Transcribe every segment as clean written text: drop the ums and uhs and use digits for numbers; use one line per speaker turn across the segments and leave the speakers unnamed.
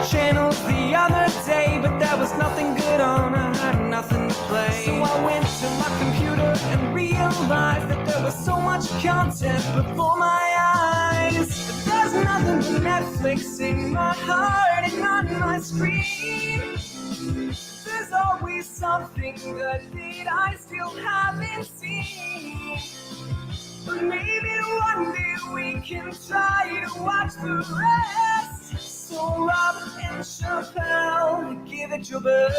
channels the other day, but there was nothing good on, I had nothing to play. So I went to my computer and realized that there was so much content before my eyes. But there's nothing but Netflix in my heart and on my screen. There's always something good that I still haven't seen. But maybe one day we can try to watch the rest. So Rob and Chappell, give it your best.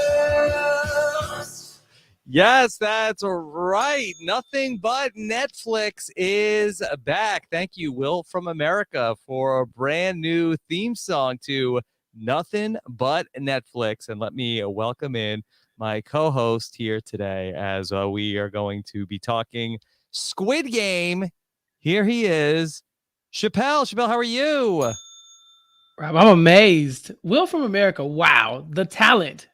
Yes, that's right. Nothing But Netflix is back. Thank you, Will from America, for a brand new theme song to Nothing But Netflix. And let me welcome in my co-host here today as we are going to be talking Squid Game. Here he is, Chappell. Chappell, how are you?
Rob, I'm amazed. Will from America. Wow. The talent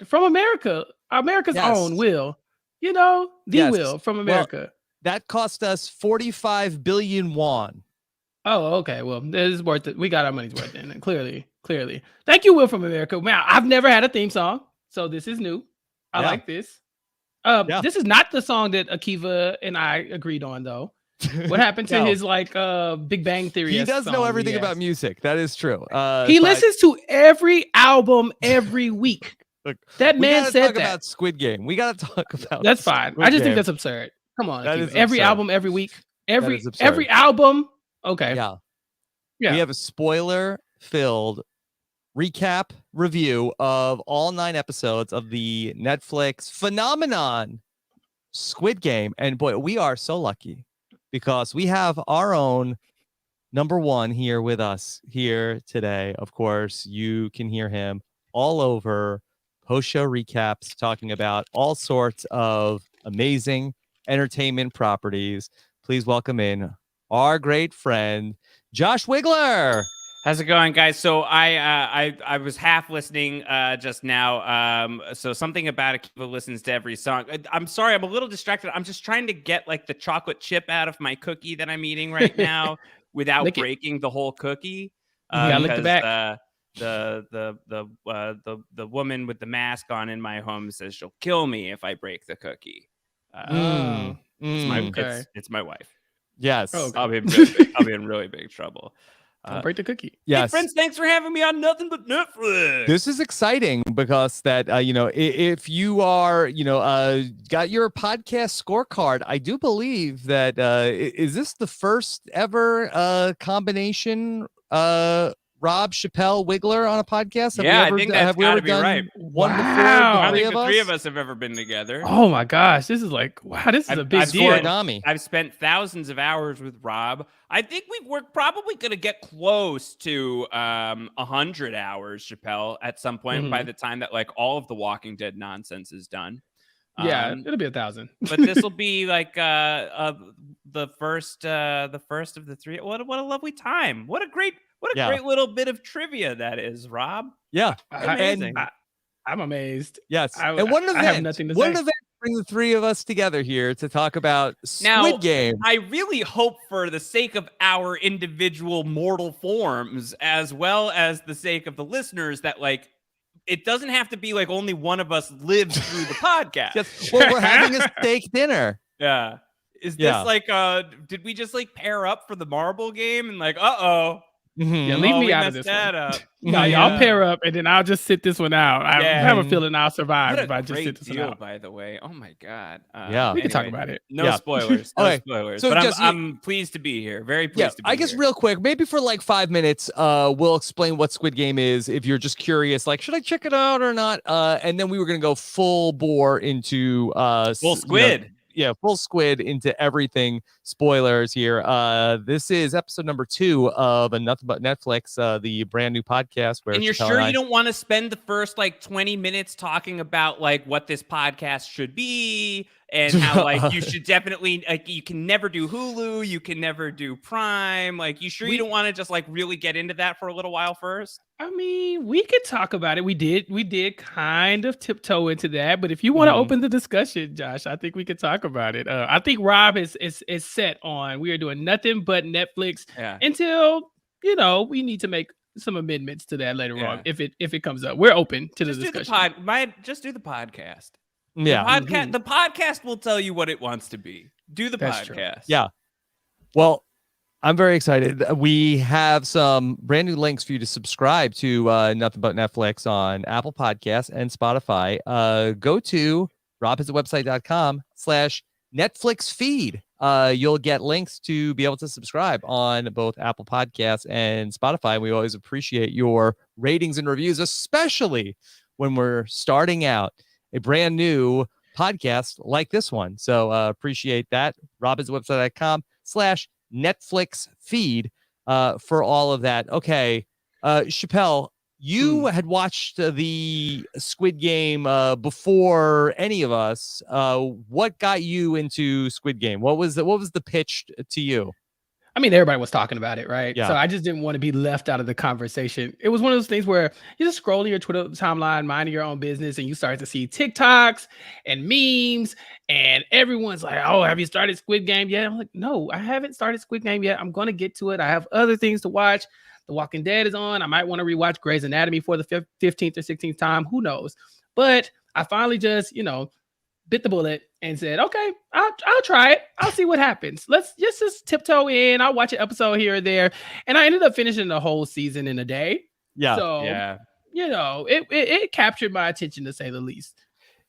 from America. America's own Will. You know, Will from America.
Well, that cost us 45 billion won.
Oh, okay. Well, it is worth it. We got our money's worth then. Clearly. Thank you, Will from America. Wow, I've never had a theme song, so this is new. I like this. This is not the song that Akiva and I agreed on, though. What happened to his Big Bang Theory?
He does know everything about music. That is true.
He listens to every album every week.
Look,
that man said that.
About Squid Game. We got to talk about.
That's fine.
Squid
I just
Game.
think that's absurd. Come on,
that is
every
absurd.
album every week. Every album. Okay.
Yeah. We have a spoiler-filled recap review of all 9 episodes of the Netflix phenomenon Squid Game, and boy, we are so lucky because we have our own number one here with us here today. Of course, you can hear him all over post-show recaps talking about all sorts of amazing entertainment properties. Please welcome in our great friend, Josh Wigler.
How's it going, guys? So I was half listening just now. So something about Akiva listens to every song. I'm sorry, I'm a little distracted. I'm just trying to get like the chocolate chip out of my cookie that I'm eating right now without breaking the whole cookie.
Lick the back.
The woman with the mask on in my home says she'll kill me if I break the cookie. It's my wife.
Yes,
okay.
I'll be in really big trouble.
Don't break the cookie.
Yes.
Hey, friends, thanks for having me on Nothing But Netflix.
This is exciting because that, if you are, got your podcast scorecard, I do believe that, is this the first ever combination Rob, Chappell, Wigler on a podcast?
I think that's got to be right.
One before
I don't think the three of us have ever been together.
Oh my gosh, this is this is a big deal.
I've spent thousands of hours with Rob. I think we're probably going to get close to 100 hours, Chappell, at some point by the time that all of the Walking Dead nonsense is done.
It'll be 1,000.
But this will be the first of the three. What a lovely time! What a great little bit of trivia that is, Rob.
Yeah,
amazing.
I'm amazed.
Yes,
and what an event! I have nothing to say.
What an event to bring the three of us together here to talk about Squid Game.
I really hope, for the sake of our individual mortal forms, as well as the sake of the listeners, that it doesn't have to be only one of us lives through the podcast.
Yes. Well, we're having a steak dinner.
Yeah. Is this did we just pair up for the marble game and uh-oh.
Yeah, leave me out of this one. No, y'all pair up and then I'll just sit this one out. I have a feeling I'll survive if I just sit this one out.
By the way. Oh my God.
We can talk about it.
No spoilers. No spoilers.
So
but I'm pleased to be here. Very pleased to be here.
I guess real quick, maybe for 5 minutes, we'll explain what Squid Game is if you're just curious, should I check it out or not? And then we were gonna go full bore into
full squid.
Full squid into everything. Spoilers here. This is episode number 2 of a Nothing But Netflix, the brand new podcast. Where
and you're sure you don't want to spend the first 20 minutes talking about what this podcast should be and how you should definitely you can never do Hulu, you can never do Prime. You sure you don't want to just really get into that for a little while first?
I mean, we could talk about it. We did kind of tiptoe into that, but if you want to open the discussion, Josh, I think we could talk about it. I think Rob is set on we are doing Nothing But Netflix until we need to make some amendments to that later on if it comes up. We're open to the discussion.
Just do the podcast.
Yeah.
The podcast will tell you what it wants to be. Do the
That's
podcast.
true.
Yeah. Well, I'm very excited. We have some brand new links for you to subscribe to Nothing But Netflix on Apple Podcasts and Spotify. Go to robhasawebsite.com/Netflix feed. You'll get links to be able to subscribe on both Apple Podcasts and Spotify. We always appreciate your ratings and reviews, especially when we're starting out a brand new podcast like this one. So appreciate that. robhasawebsite.com/Netflix feed for all of that. Okay. Chappell, you had watched the Squid Game before any of us. What got you into Squid Game? What was the pitch to you?
I mean, everybody was talking about it, right?
Yeah.
So I just didn't want to be left out of the conversation. It was one of those things where you just scroll your Twitter timeline, minding your own business, and you start to see TikToks and memes, and everyone's like, "Oh, have you started Squid Game yet?" I'm like, "No, I haven't started Squid Game yet. I'm going to get to it. I have other things to watch. The Walking Dead is on. I might want to rewatch Grey's Anatomy for the 15th or 16th time. Who knows?" But I finally just, bit the bullet and said, okay, I'll try it. I'll see what happens. Let's just tiptoe in. I'll watch an episode here or there. And I ended up finishing the whole season in a day.
Yeah.
So, it captured my attention, to say the least.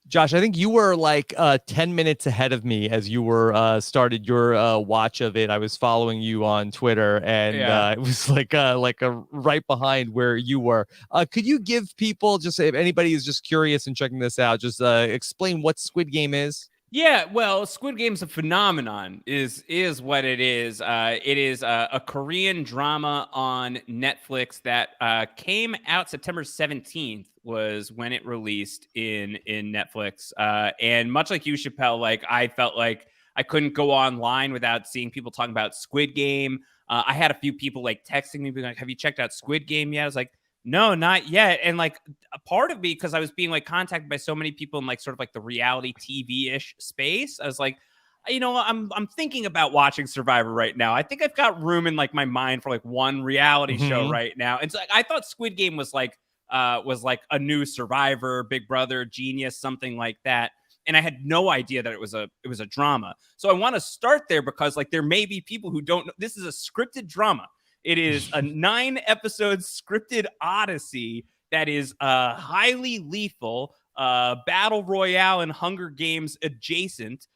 Josh, I think you were like 10 minutes ahead of me as you were started your watch of it. I was following you on Twitter, and it was like right behind where you were. Could you give people, just if anybody is just curious and checking this out, just explain what Squid Game is?
Yeah, well, Squid Game's a phenomenon, is what it is. It is a Korean drama on Netflix that came out September 17th was when it released in Netflix. And much like you, Chappell, like I felt like I couldn't go online without seeing people talking about Squid Game. I had a few people like texting me being like, "Have you checked out Squid Game yet?" I was like, "No, not yet." And like a part of me, because I was being like contacted by so many people in like sort of like the reality TV-ish space, I was like, I'm thinking about watching Survivor right now. I think I've got room in like my mind for like one reality show right now. And so I thought Squid Game was like a new Survivor, Big Brother, Genius, something like that. And I had no idea that it was a drama. So I want to start there because like there may be people who don't know. This is a scripted drama. It is a 9-episode scripted odyssey that is highly lethal, battle royale and Hunger Games adjacent.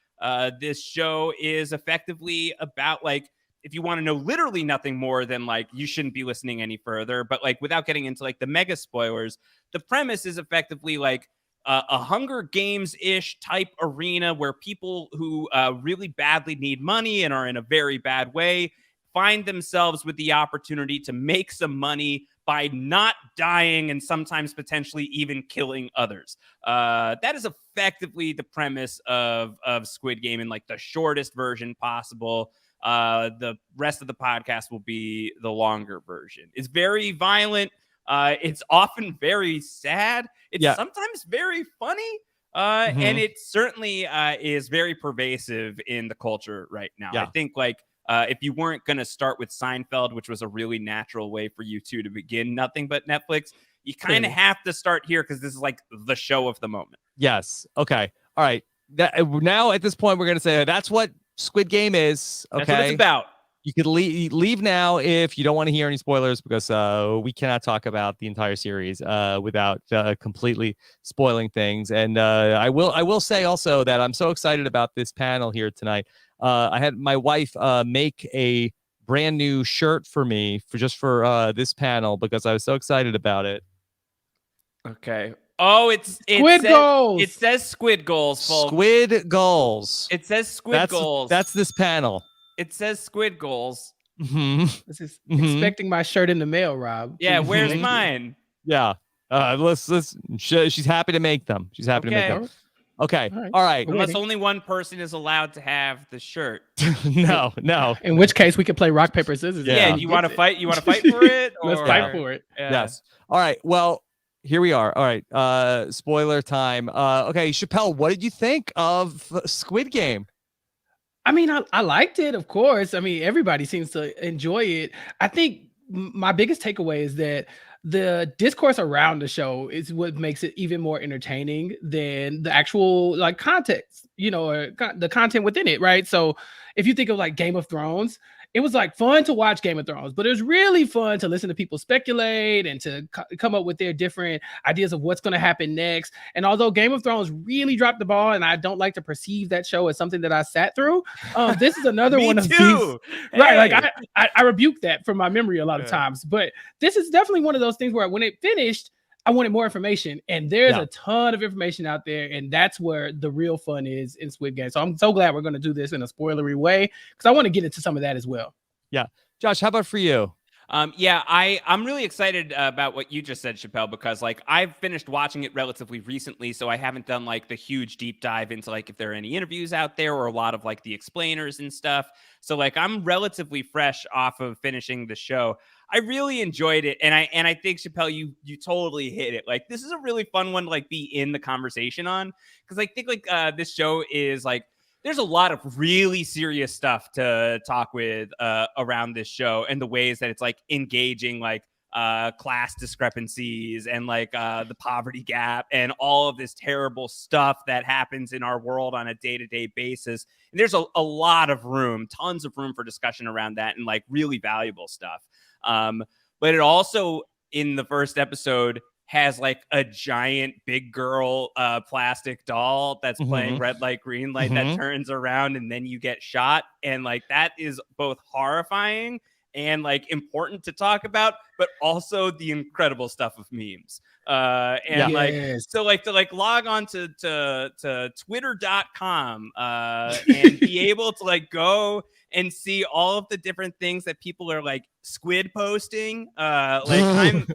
This show is effectively about like, if you want to know literally nothing more than like, you shouldn't be listening any further, but like without getting into like the mega spoilers, the premise is effectively like a Hunger Games-ish type arena where people who really badly need money and are in a very bad way find themselves with the opportunity to make some money by not dying and sometimes potentially even killing others. That is effectively the premise of Squid Game in like the shortest version possible. The rest of the podcast will be the longer version. It's very violent. It's often very sad. It's sometimes very funny. And it certainly is very pervasive in the culture right now. I think like if you weren't going to start with Seinfeld, which was a really natural way for you two to begin Nothing But Netflix, you kind of have to start here because this is like the show of the moment.
Yes. Okay. All right. Now at this point, we're going to say that's what Squid Game is. Okay.
That's what it's about.
You could leave now if you don't want to hear any spoilers, because we cannot talk about the entire series without completely spoiling things. And I will say also that I'm so excited about this panel here tonight. I had my wife make a brand new shirt for me for this panel because I was so excited about it.
Okay. Oh,
Squid Goals.
It says Squid Goals, folks.
Squid Goals.
It says Squid Goals.
That's this panel.
It says Squid Goals.
This is expecting my shirt in the mail, Rob.
Yeah, where's mine?
Yeah. She's happy to make them. She's happy to make them. Okay. All right.
Unless only one person is allowed to have the shirt.
No.
In which case we could play rock, paper, scissors.
Yeah. You want to fight? You want to fight for it?
Let's fight for it.
Yes. All right. Well, here we are. All right. Spoiler time. Okay, Chappell, what did you think of Squid Game?
I mean, I liked it, of course. I mean, everybody seems to enjoy it. I think my biggest takeaway is that the discourse around the show is what makes it even more entertaining than the actual like context, or the content within it, right? So if you think of like Game of Thrones, it was like fun to watch Game of Thrones, but it was really fun to listen to people speculate and to come up with their different ideas of what's going to happen next. And although Game of Thrones really dropped the ball, and I don't like to perceive that show as something that I sat through, this is another one of these. Right, like I rebuke that from my memory a lot of times, but this is definitely one of those things where when it finished, I wanted more information, and there's a ton of information out there, and that's where the real fun is in Squid Game. So I'm so glad we're going to do this in a spoilery way because I want to get into some of that as well.
Yeah. Josh, how about for you?
I'm really excited about what you just said, Chappell, because like I've finished watching it relatively recently, so I haven't done like the huge deep dive into like if there are any interviews out there or a lot of like the explainers and stuff. So like I'm relatively fresh off of finishing the show. I really enjoyed it, and I think, Chappell, you totally hit it. Like this is a really fun one to like be in the conversation on, because I think like this show is like there's a lot of really serious stuff to talk with around this show, and the ways that it's like engaging like class discrepancies and like the poverty gap and all of this terrible stuff that happens in our world on a day-to-day basis. And there's a lot of room, tons of room for discussion around that, and like really valuable stuff. But it also, in the first episode, has like a giant big girl plastic doll that's playing red light, green light that turns around and then you get shot. And like that is both horrifying and like important to talk about, but also the incredible stuff of memes. So like to like log on to twitter.com and be able to like go and see all of the different things that people are like squid posting. I'm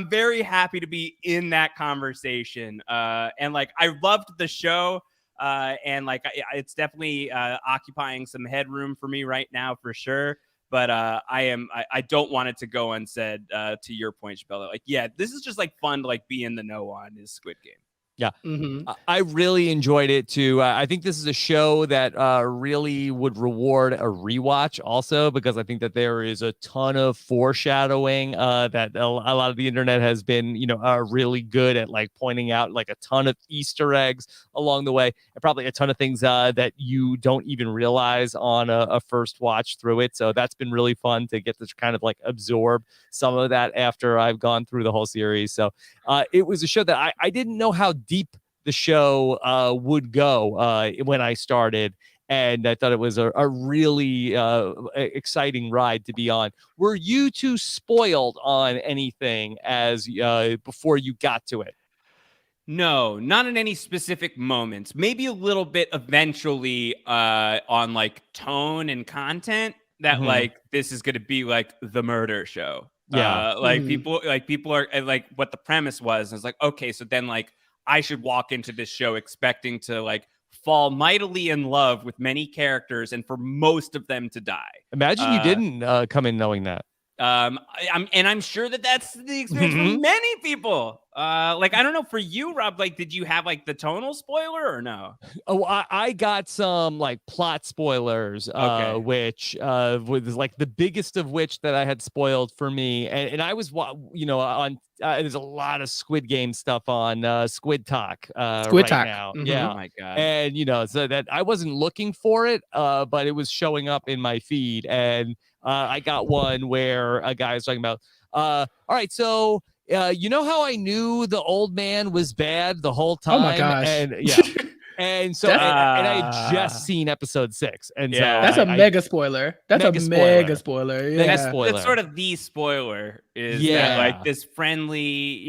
very happy to be in that conversation. And like I loved the show. And like it's definitely occupying some headroom for me right now for sure. But I don't want it to go unsaid, to your point, Chappell. Like, yeah, this is just like fun to like be in the know on is Squid Game.
Yeah, I really enjoyed it too. I think this is a show that really would reward a rewatch also, because I think that there is a ton of foreshadowing that a lot of the internet has been, really good at like pointing out like a ton of Easter eggs along the way, and probably a ton of things that you don't even realize on a first watch through it. So that's been really fun to get to kind of like absorb some of that after I've gone through the whole series. So it was a show that I didn't know how deep the show would go when I started, and I thought it was a really exciting ride to be on. Were you too spoiled on anything as before you got to it?
No, not in any specific moments. Maybe a little bit eventually on like tone and content that like this is going to be like the murder show. Yeah, people are like what the premise was. It's like, okay, so then like I should walk into this show expecting to like fall mightily in love with many characters and for most of them to die.
Imagine you didn't come in knowing that.
I'm sure that that's the experience for many people. Like, I don't know, for you, Rob, like, did you have like the tonal spoiler or no?
Oh, I got some like plot spoilers, which was like the biggest of which that I had spoiled for me. And I was, on, there's a lot of Squid Game stuff on Squid Talk right now. Yeah.
Oh my God.
And, so that I wasn't looking for it, but it was showing up in my feed. And I got one where a guy was talking about, all right, so you know how I knew the old man was bad the whole time?
Oh my gosh.
And yeah. And so, and I had just seen episode 6, and so
that's a mega spoiler. That's a mega spoiler. Yeah,
that's sort of the spoiler. Is that like this friendly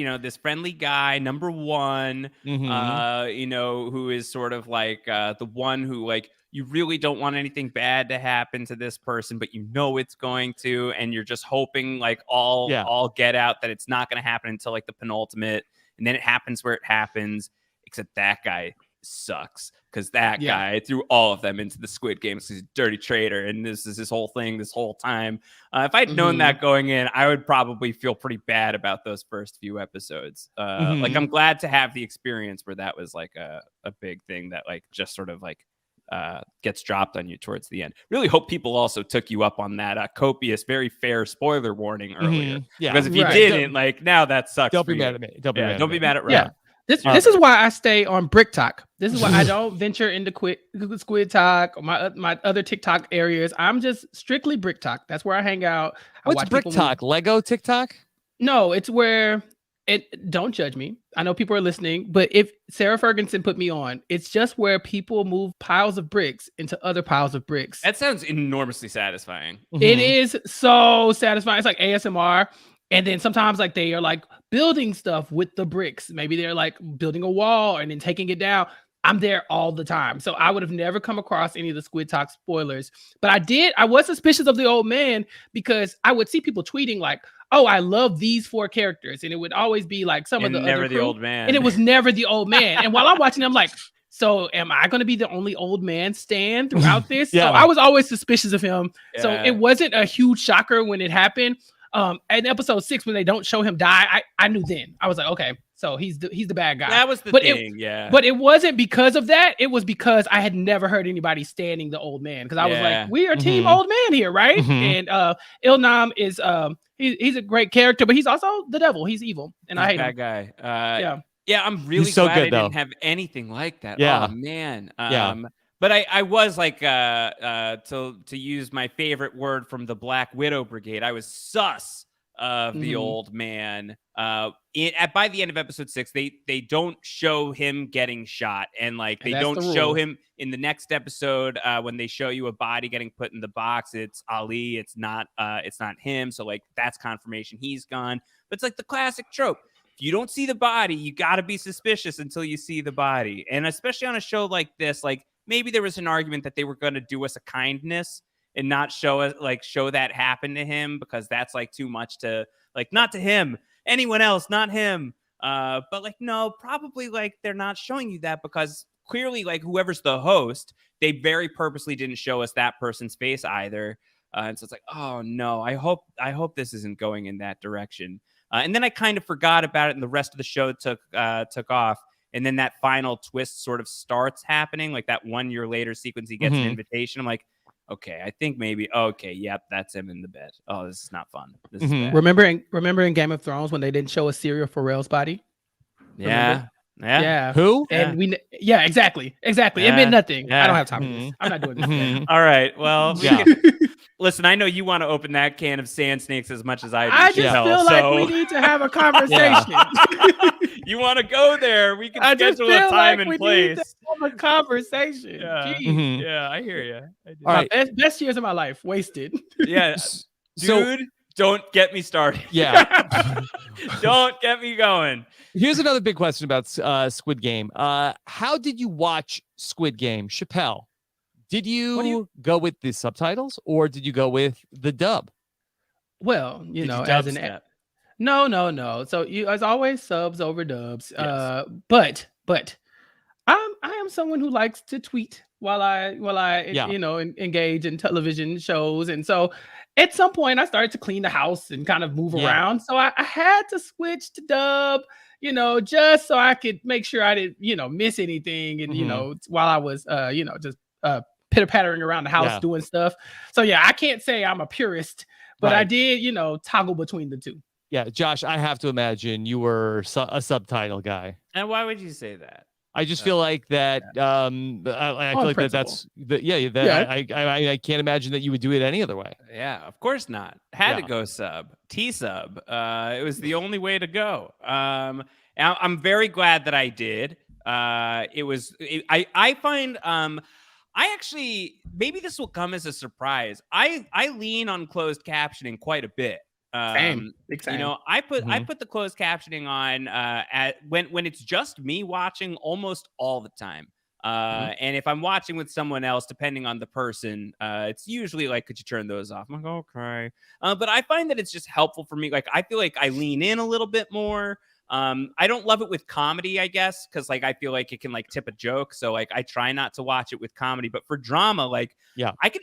guy, number one, who is sort of like the one who like you really don't want anything bad to happen to this person, but you know it's going to, and you're just hoping like all get out that it's not going to happen until like the penultimate, and then it happens where it happens. Except that guy sucks because that guy threw all of them into the Squid Game. He's a dirty traitor, and this is his whole thing this whole time. If I'd known that going in, I would probably feel pretty bad about those first few episodes. Like, I'm glad to have the experience where that was like a big thing that like just sort of like gets dropped on you towards the end. Really hope people also took you up on that copious, very fair spoiler warning earlier.
Yeah,
because if you didn't, like, now that sucks.
Don't be mad at me. Don't be mad
at Rob.
Yeah. This is why I stay on Brick Talk. This is why I don't venture into Squid Talk or my other TikTok areas. I'm just strictly Brick Talk. That's where I hang out.
What's Brick Talk? Lego TikTok?
No, it's where don't judge me. I know people are listening, but if Sarah Ferguson put me on, it's just where people move piles of bricks into other piles of bricks.
That sounds enormously satisfying.
It is so satisfying. It's like ASMR. And then sometimes like they are like building stuff with the bricks. Maybe they're like building a wall and then taking it down. I'm there all the time. So I would have never come across any of the Squid Talk spoilers. But I was suspicious of the old man because I would see people tweeting like, oh, I love these 4 characters. And it would always be like some of the
never
other
the
crew,
old man.
and it was never the old man. And while I'm watching, I'm like, so am I going to be the only old man stand throughout this? So I was always suspicious of him. Yeah. So it wasn't a huge shocker when it happened. In episode 6, when they don't show him die, I knew then. I was like, okay, so he's the bad guy.
That was the thing, yeah.
But it wasn't because of that. It was because I had never heard anybody standing the old man. Because I was like, we are team old man here, right? And Ilnam is he's a great character, but he's also the devil. He's evil, and I hate him.
Bad guy. Yeah, I'm really
so
glad
good,
I didn't have anything like that.
Yeah.
Oh man.
Yeah.
But I was like, to use my favorite word from the Black Widow Brigade, I was sus of the old man. By the end of episode 6, they don't show him getting shot, and like they don't show him in the next episode when they show you a body getting put in the box. It's Ali. It's not him. So like that's confirmation he's gone. But it's like the classic trope. If you don't see the body, you got to be suspicious until you see the body, and especially on a show like this, like. Maybe there was an argument that they were going to do us a kindness and not show that happen to him, because that's like too much to like, not to him, anyone else, not him. But like, no, probably like they're not showing you that because clearly like whoever's the host, they very purposely didn't show us that person's face either. And so it's like, oh no, I hope this isn't going in that direction. And then I kind of forgot about it, and the rest of the show took off. And then that final twist sort of starts happening, like that 1 year later sequence. He gets an invitation. I'm like, okay, I think maybe. Okay, yep, that's him in the bed. Oh, this is not fun. This is bad.
Remember in Game of Thrones when they didn't show a Syria Pharrell's body?
Yeah.
Who? And exactly. It meant nothing. I don't have time for this. I'm not doing this.
All right. Well, listen, I know you want to open that can of sand snakes as much as I do.
I just feel like we need to have a conversation.
You want to go there? We can schedule a time and place.
Have a conversation.
Yeah, I hear you.
All right, best years of my life wasted.
Yes, dude. Don't get me started.
Yeah.
Don't get me going.
Here's another big question about Squid Game. How did you watch Squid Game, Chappell? Did you go with the subtitles or did you go with the dub?
Well, as an no. So as always, subs over dubs. Yes. But I am someone who likes to tweet while I engage in television shows, and so at some point I started to clean the house and kind of move around. So I had to switch to dub, just so I could make sure I didn't, miss anything, and while I was just pitter-pattering around the house doing stuff. So I can't say I'm a purist, but I did, toggle between the two.
Yeah, Josh, I have to imagine you were a subtitle guy.
And why would you say that?
I just feel like that. I feel like that's I can't imagine that you would do it any other way.
Yeah, of course not. Had to go T sub. It was the only way to go. I'm very glad that I did. I find I actually, maybe this will come as a surprise. I lean on closed captioning quite a bit.
Same.
I put the closed captioning on when it's just me watching almost all the time. And if I'm watching with someone else, depending on the person, it's usually like, could you turn those off? I'm like, okay. But I find that it's just helpful for me. Like, I feel like I lean in a little bit more. I don't love it with comedy, I guess, because like I feel like it can like tip a joke. So like I try not to watch it with comedy, but for drama, like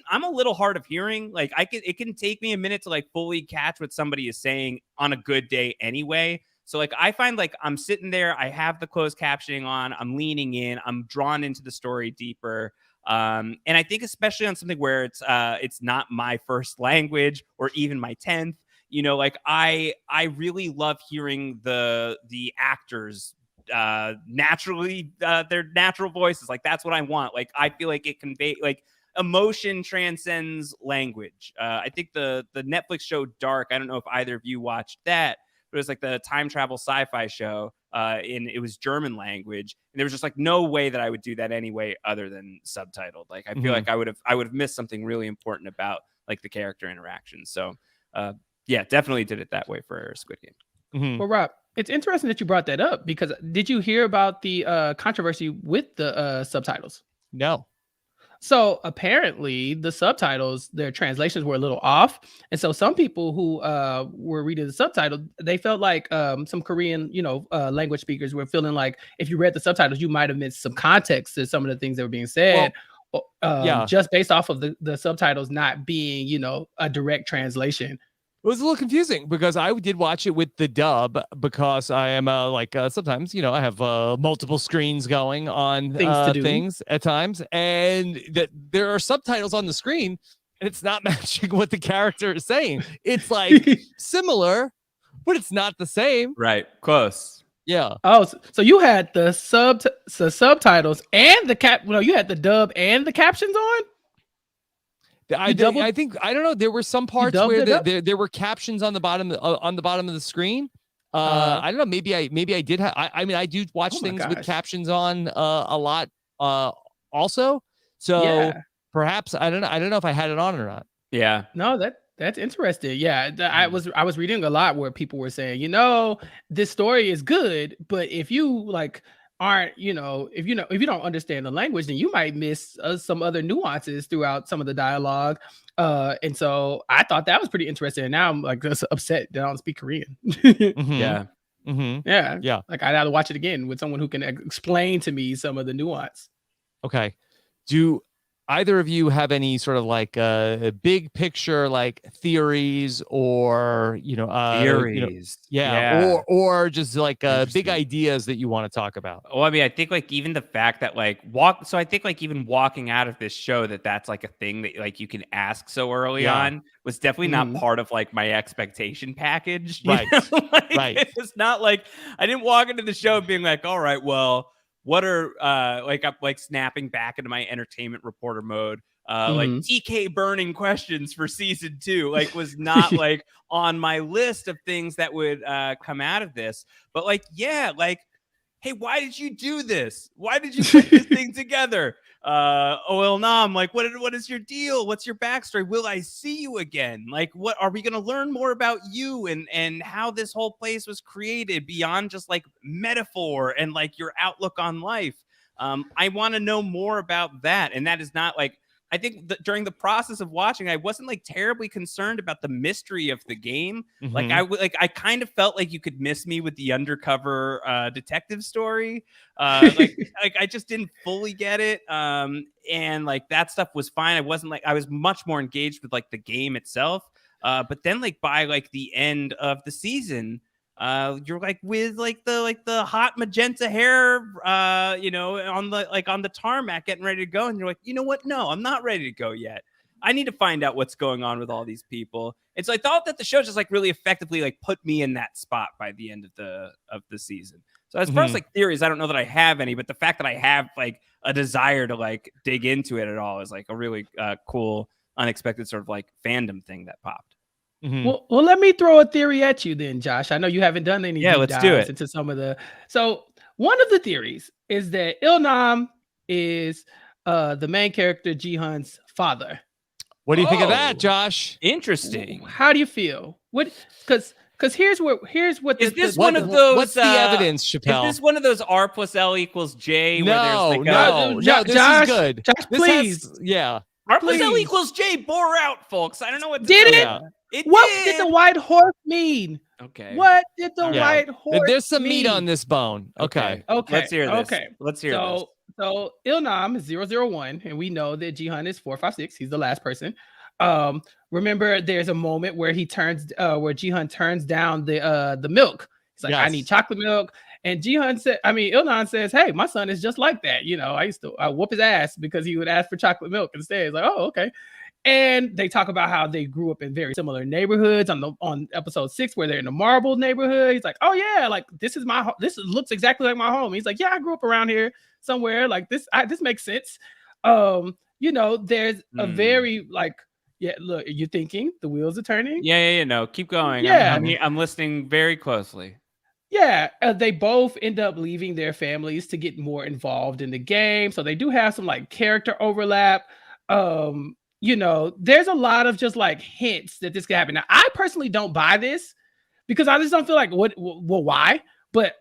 I'm a little hard of hearing. Like it can take me a minute to like fully catch what somebody is saying on a good day anyway. So like I find like I'm sitting there, I have the closed captioning on, I'm leaning in, I'm drawn into the story deeper. And I think especially on something where it's not my first language or even my 10th, like I really love hearing the actors naturally, their natural voices. Like that's what I want. Like I feel like it convey like emotion transcends language. I think the Netflix show Dark, I don't know if either of you watched that, but it was like the time travel sci-fi show. It was German language, and there was just like no way that I would do that anyway other than subtitled. Like I feel like I would have missed something really important about like the character interactions. So yeah, definitely did it that way for Squid Game.
Well, Rob, it's interesting that you brought that up, because did you hear about the controversy with the subtitles?
No.
So apparently the subtitles, their translations were a little off. And so some people who were reading the subtitle, they felt like some Korean, language speakers were feeling like if you read the subtitles, you might have missed some context to some of the things that were being said. Just based off of the subtitles not being, a direct translation.
It was a little confusing because I did watch it with the dub because I am sometimes, I have multiple screens going on things at times, and that there are subtitles on the screen and it's not matching what the character is saying. It's like similar, but it's not the same.
Right. Close.
Yeah.
Oh, so you had the subtitles and you had the dub and the captions on?
I think I don't know. There were some parts where there were captions on the bottom of the screen. I don't know. Maybe I did have. I do watch things with captions on a lot. Also, so perhaps I don't know if I had it on or not.
Yeah.
No, that's interesting. Yeah, I was reading a lot where people were saying, this story is good, but if you aren't, if you don't understand the language, then you might miss some other nuances throughout some of the dialogue. And so I thought that was pretty interesting. And now I'm like just upset that I don't speak Korean.
Yeah.
Yeah. Like I'd rather watch it again with someone who can explain to me some of the nuance.
Okay. Do either of you have any sort of like big picture like theories or
theories?
Or just like big ideas that you want to talk about?
Well, I mean, I think like even the fact that so I think like even walking out of this show that's like a thing that like you can ask so early on was definitely not part of like my expectation package.
Right.
Right. It's not like I didn't walk into the show being like, all right, well, what are I'm like snapping back into my entertainment reporter mode. Like TK burning questions for season 2, like was not like on my list of things that would come out of this. But like, hey, why did you do this? Why did you put this thing together? Nam, like, what is your deal? What's your backstory? Will I see you again? Like, what are we going to learn more about you and how this whole place was created beyond just like metaphor and like your outlook on life? I want to know more about that. And that is not like, I think that during the process of watching, I wasn't like terribly concerned about the mystery of the game. Like I kind of felt like you could miss me with the undercover detective story. Like I just didn't fully get it. And like that stuff was fine. I was much more engaged with like the game itself. But then like by like the end of the season, you're like with like the hot magenta hair, on the tarmac getting ready to go. And you're like, you know what? No, I'm not ready to go yet. I need to find out what's going on with all these people. And so I thought that the show just like really effectively like put me in that spot by the end of the season. So as far as like theories, I don't know that I have any, but the fact that I have like a desire to like dig into it at all is like a really cool, unexpected sort of like fandom thing that popped.
Well, let me throw a theory at you then, Josh. I know you haven't done any deep
let's do it.
into some of the. So one of the theories is that Nam is the main character Ji-hun's father.
What do you think of that, Josh?
Interesting.
How do you feel? What? Because here's what
is this one of those?
What's the evidence, Chappell?
Is this one of those R plus L equals J?
No,
where
there's this
Josh,
is good.
Josh, please.
R plus L equals J bore out, folks. I don't know what to
did
do.
it. What did the white horse mean?
Okay.
What did the white horse
There's some
mean?
meat on this bone. Okay.
Let's hear this. Let's hear this.
So Nam is 001, and we know that Ji-hun is 456. He's the last person. Remember, there's a moment where where Ji-hun turns down the milk. He's like, I need chocolate milk. And Ilnan says, hey, my son is just like that. I used to whoop his ass because he would ask for chocolate milk instead. It's like, oh, okay. And they talk about how they grew up in very similar neighborhoods on episode 6, where they're in the Marble neighborhood. He's like, oh yeah, like this looks exactly like my home. He's like, yeah, I grew up around here somewhere. Like this makes sense. There's a very like, yeah, look, you're thinking the wheels are turning.
Yeah, no, keep going.
Yeah.
I'm listening very closely.
Yeah, they both end up leaving their families to get more involved in the game. So they do have some like character overlap. There's a lot of just like hints that this could happen. Now, I personally don't buy this because I just don't feel like why? But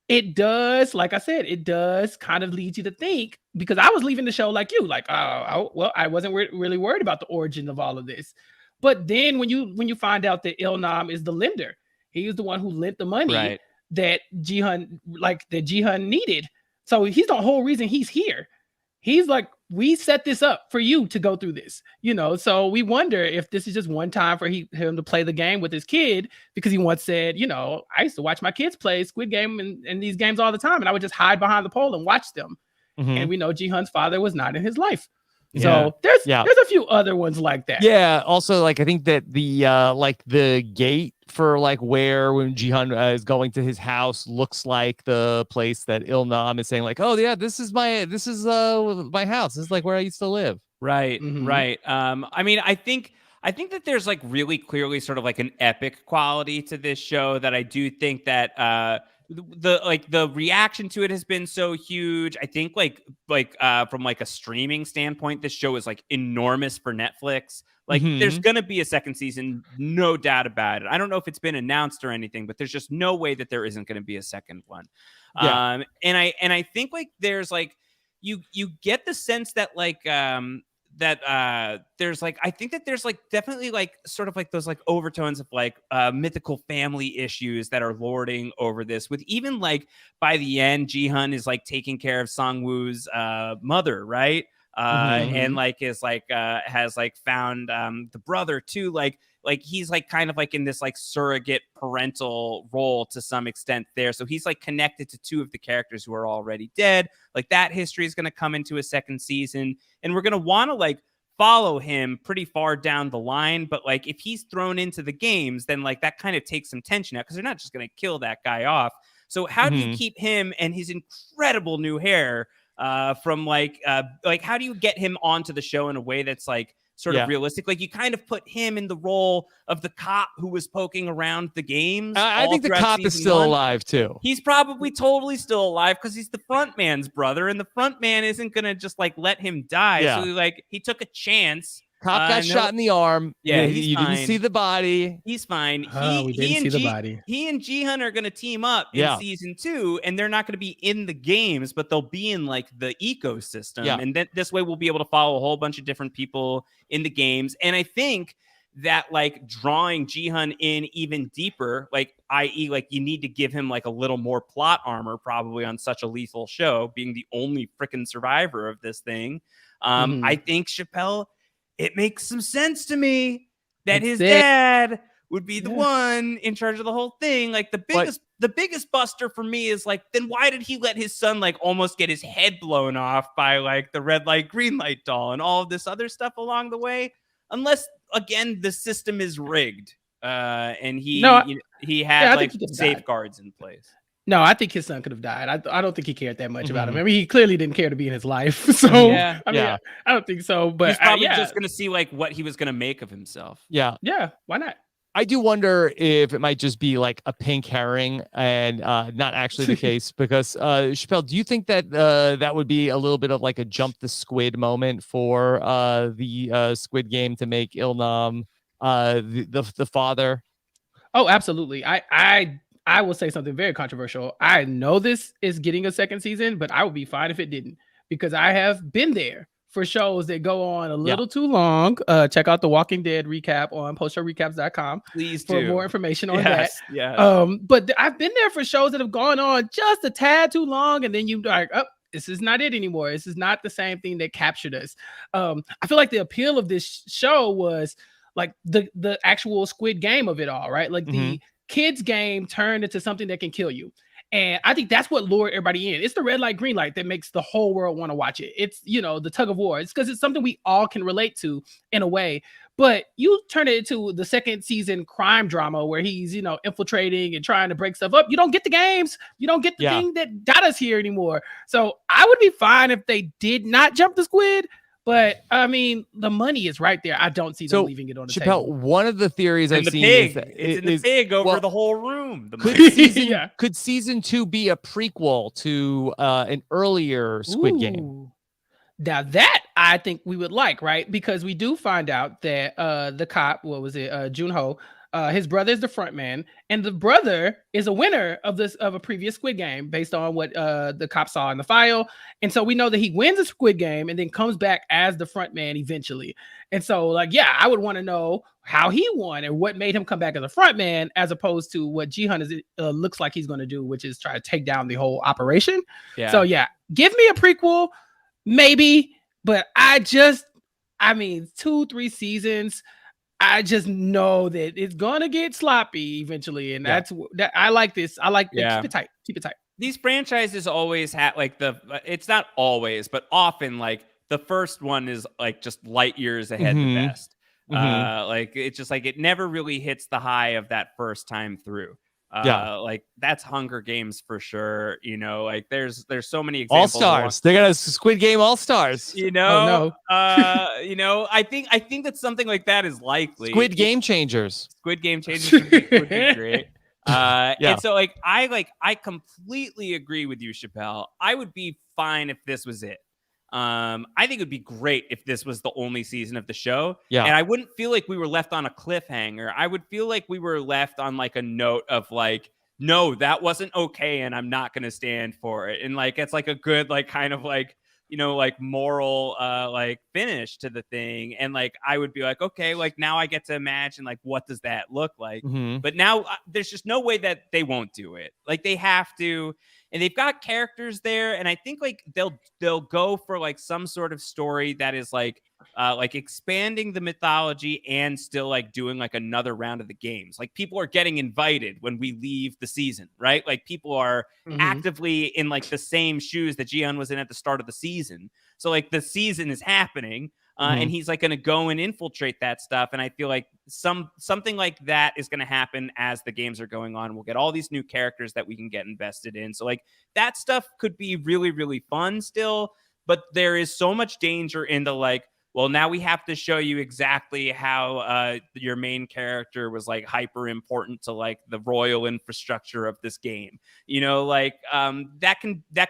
it does, like I said, it does kind of lead you to think, because I was leaving the show like you, like, I wasn't really worried about the origin of all of this. But then when you find out that Ilnam is the lender, he was the one who lent the money that Jihan needed. So he's the whole reason he's here. He's like, we set this up for you to go through this, so we wonder if this is just one time for him to play the game with his kid, because he once said, I used to watch my kids play Squid Game and these games all the time, and I would just hide behind the pole and watch them. Mm-hmm. And we know Jihan's father was not in his life.
Yeah.
So there's a few other ones like that.
Yeah. Also, like, I think that the gate for like where when Jihan is going to his house looks like the place that Ilnam is saying like, oh yeah, this is my house. This is like where I used to live.
Right.
Mm-hmm.
Right. I mean, I think that there's like really clearly sort of like an epic quality to this show that I do think that the reaction to it has been so huge. I think from like a streaming standpoint, this show is like enormous for Netflix. Like there's going to be a second season, no doubt about it. I don't know if it's been announced or anything, but there's just no way that there isn't going to be a second one. Yeah. And I think like there's like you get the sense that like there's like, I think that there's like definitely like sort of like those like overtones of like mythical family issues that are lording over this, with even like by the end Jihan is like taking care of Sangwoo's mother, right? And like is like has like found the brother too, like he's like kind of like in this like surrogate parental role to some extent there. So he's like connected to two of the characters who are already dead. Like that history is going to come into a second season, and we're going to want to like follow him pretty far down the line. But like if he's thrown into the games, then like that kind of takes some tension out, because they're not just going to kill that guy off. So how do you keep him and his incredible new hair from like how do you get him onto the show in a way that's like sort of realistic? Like you kind of put him in the role of the cop who was poking around the games.
I think the cop is still alive too.
He's probably totally still alive because he's the front man's brother, and the front man isn't gonna just like let him die. Yeah. So he took a chance.
Cop got shot in the arm.
Yeah,
you didn't see the body.
He's fine.
We didn't see the body.
He and Jihan are going to team up in season 2, and they're not going to be in the games, but they'll be in like the ecosystem. Yeah. And then this way we'll be able to follow a whole bunch of different people in the games. And I think that like drawing Jihan in even deeper, like i.e. like you need to give him like a little more plot armor probably on such a lethal show, being the only freaking survivor of this thing. I think Chappell, it makes some sense to me that his dad would be the one in charge of the whole thing. Like the biggest buster for me is like, then why did he let his son like almost get his head blown off by like the red light, green light doll and all of this other stuff along the way? Unless again, the system is rigged and he had like safeguards in place.
No, I think his son could have died. I don't think he cared that much about him. I mean, he clearly didn't care to be in his life. So I don't think so. But
he's probably just going to see like what he was going to make of himself.
Yeah.
Yeah. Why not?
I do wonder if it might just be like a pink herring and not actually the case, because Chappell, do you think that that would be a little bit of like a jump the squid moment for the Squid Game to make Ilnam the father?
Oh, absolutely. I will say something very controversial. I know this is getting a second season, but I would be fine if it didn't, because I have been there for shows that go on a little too long. Check out the Walking Dead recap on postshowrecaps.com.
Please
for more information on that.
Yeah.
But I've been there for shows that have gone on just a tad too long, and then you like, oh, this is not it anymore. This is not the same thing that captured us. I feel like the appeal of this show was like the actual Squid Game of it all, right? Like the kids game turned into something that can kill you. And I think that's what lured everybody in. It's the red light, green light that makes the whole world want to watch it. It's, the tug of war. It's because it's something we all can relate to in a way. But you turn it into the second season crime drama where he's, infiltrating and trying to break stuff up. You don't get the games. You don't get the thing that got us here anymore. So I would be fine if they did not jump the squid. But I mean, the money is right there. I don't see them leaving it on the
Chappell,
table.
one of the theories I've seen
is
is that
it's in the pig over the whole room.
Could season 2 be a prequel to an earlier Squid Game?
Now that I think we would like, right? Because we do find out that the cop, Junho, his brother is the front man, and the brother is a winner of a previous Squid Game based on what the cop saw in the file. And so we know that he wins a Squid Game and then comes back as the front man eventually. And so, I would want to know how he won and what made him come back as a front man, as opposed to what Jihan looks like he's going to do, which is try to take down the whole operation.
Yeah.
So give me a prequel, maybe, but 2-3 seasons. I just know that it's gonna get sloppy eventually, and that's that. I like this. I like keep it tight. Keep it tight.
These franchises always have it's not always, but often the first one is just light years ahead the best. It's just it never really hits the high of that first time through. That's Hunger Games for sure. There's so many examples.
All-Stars. They got a Squid Game All-Stars.
Oh, no.
I think that something like that is likely.
Squid Game Changers.
Squid Game Changers would be great. And so I completely agree with you, Chappell. I would be fine if this was it. I think it would be great if this was the only season of the show. Yeah. And I wouldn't feel like we were left on a cliffhanger. I would feel like we were left on a note of no, that wasn't okay, and I'm not going to stand for it. And it's a good moral finish to the thing. And I would be okay, now I get to imagine what does that look like? But now there's just no way that they won't do it. They have to. And they've got characters there, and I think they'll go for some sort of story that is expanding the mythology and still doing another round of the games. People are getting invited when we leave the season, right? People are actively in the same shoes that Jihan was in at the start of the season. So the season is happening. And he's going to go and infiltrate that stuff. And I feel like something like that is going to happen as the games are going on. We'll get all these new characters that we can get invested in. So that stuff could be really, really fun still. But there is so much danger in the well, now we have to show you exactly how your main character was hyper important to the royal infrastructure of this game. That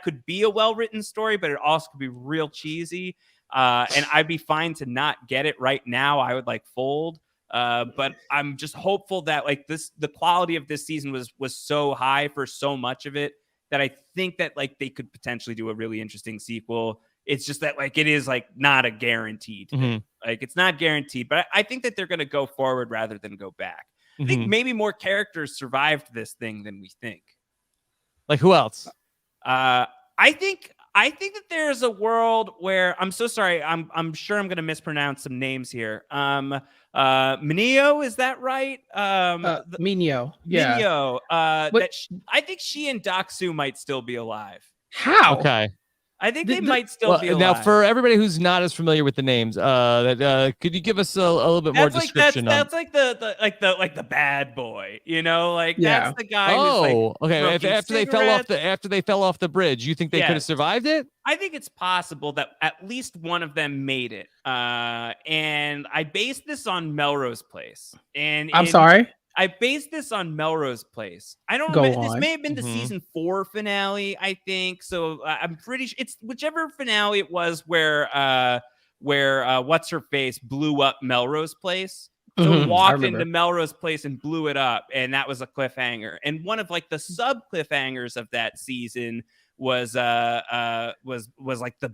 could be a well-written story, but it also could be real cheesy. And I'd be fine to not get it right now. I would fold. But I'm just hopeful that the quality of this season was so high for so much of it that I think that they could potentially do a really interesting sequel. It's just that it is not a guaranteed thing. It's not guaranteed, but I think that they're going to go forward rather than go back. I think maybe more characters survived this thing than we think.
Who else?
I think that there's a world where I'm so sorry. I'm sure I'm going to mispronounce some names here. Mineo, is that right?
Mineo. Yeah.
Mineo. I think she and Daksu might still be alive.
How?
Okay.
I think they might still be alive.
Now, for everybody who's not as familiar with the names, could you give us a little bit more description?
That's the bad boy, that's the guy.
Oh, okay. After they fell off the bridge, you think they could have survived it?
I think it's possible that at least one of them made it. And I based this on Melrose Place.
I'm sorry.
I based this on Melrose Place. I don't
know.
This may have been the season 4 finale, I think. So I'm pretty sure it's whichever finale it was where what's her face blew up Melrose Place. So walked into Melrose Place and blew it up, and that was a cliffhanger. And one of the sub cliffhangers of that season was the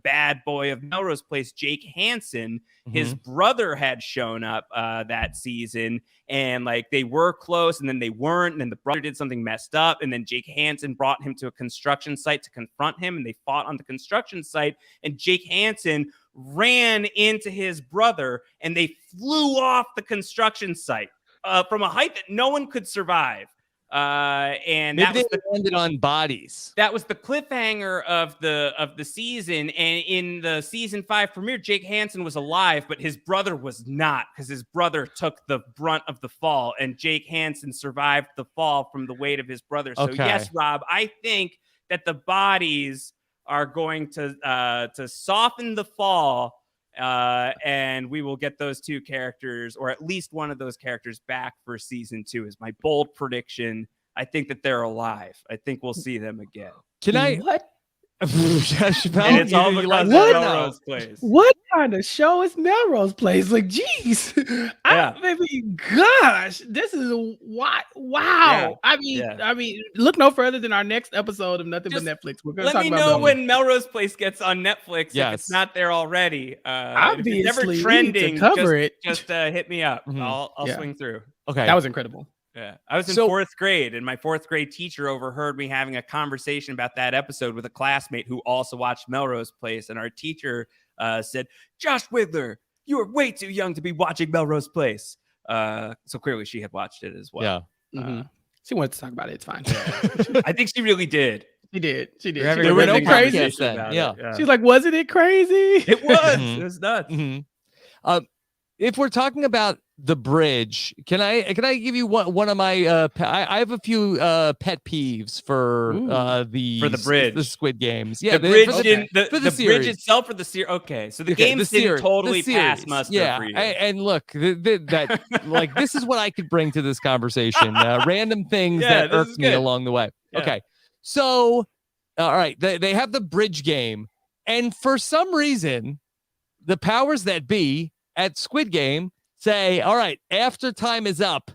bad boy of Melrose Place, Jake Hansen. His brother had shown up that season, and they were close, and then they weren't, and then the brother did something messed up, and then Jake Hansen brought him to a construction site to confront him, and they fought on the construction site, and Jake Hansen ran into his brother, and they flew off the construction site from a height that no one could survive. And
maybe they landed on bodies.
That was the cliffhanger of the season. And in the season 5 premiere, Jake Hansen was alive, but his brother was not, because his brother took the brunt of the fall, and Jake Hansen survived the fall from the weight of his brother. So yes, Rob, I think that the bodies are going to soften the fall, and we will get those 2 characters, or at least one of those characters, back for season 2 is my bold prediction. I think that they're alive. I think we'll see them again.
Can I?
What?
Chappell,
and it's all because of Melrose Place.
What kind of show is Melrose Place? Like, geez, gosh, this is wow. Yeah. I mean, look no further than our next episode of Nothing But Netflix. We're going to talk about.
Let me know when Melrose Place gets on Netflix. If it's not there already.
Obviously,
if it's never trending, just hit me up.
Mm-hmm.
I'll swing through.
Okay,
that was incredible.
Yeah, I was in 4th grade, and my 4th grade teacher overheard me having a conversation about that episode with a classmate who also watched Melrose Place, and our teacher said, "Josh Wigler, you are way too young to be watching Melrose Place." So clearly, she had watched it as well.
Yeah, she wanted to talk about it. It's fine.
I think she really did.
She did.
There were no crazy. Yeah,
she's like, "Wasn't it crazy?"
It was. It was nuts.
If we're talking about the bridge, can I give you one of my I have a few pet peeves for the bridge, the Squid Games. Yeah,
the bridge
for the
bridge itself, or the series. Okay, so the games didn't totally pass muster for you.
And look, that like this is what I could bring to this conversation. Random things that irk me along the way. Yeah. Okay, so all right, they have the bridge game, and for some reason, the powers that be at Squid Game say, all right, after time is up,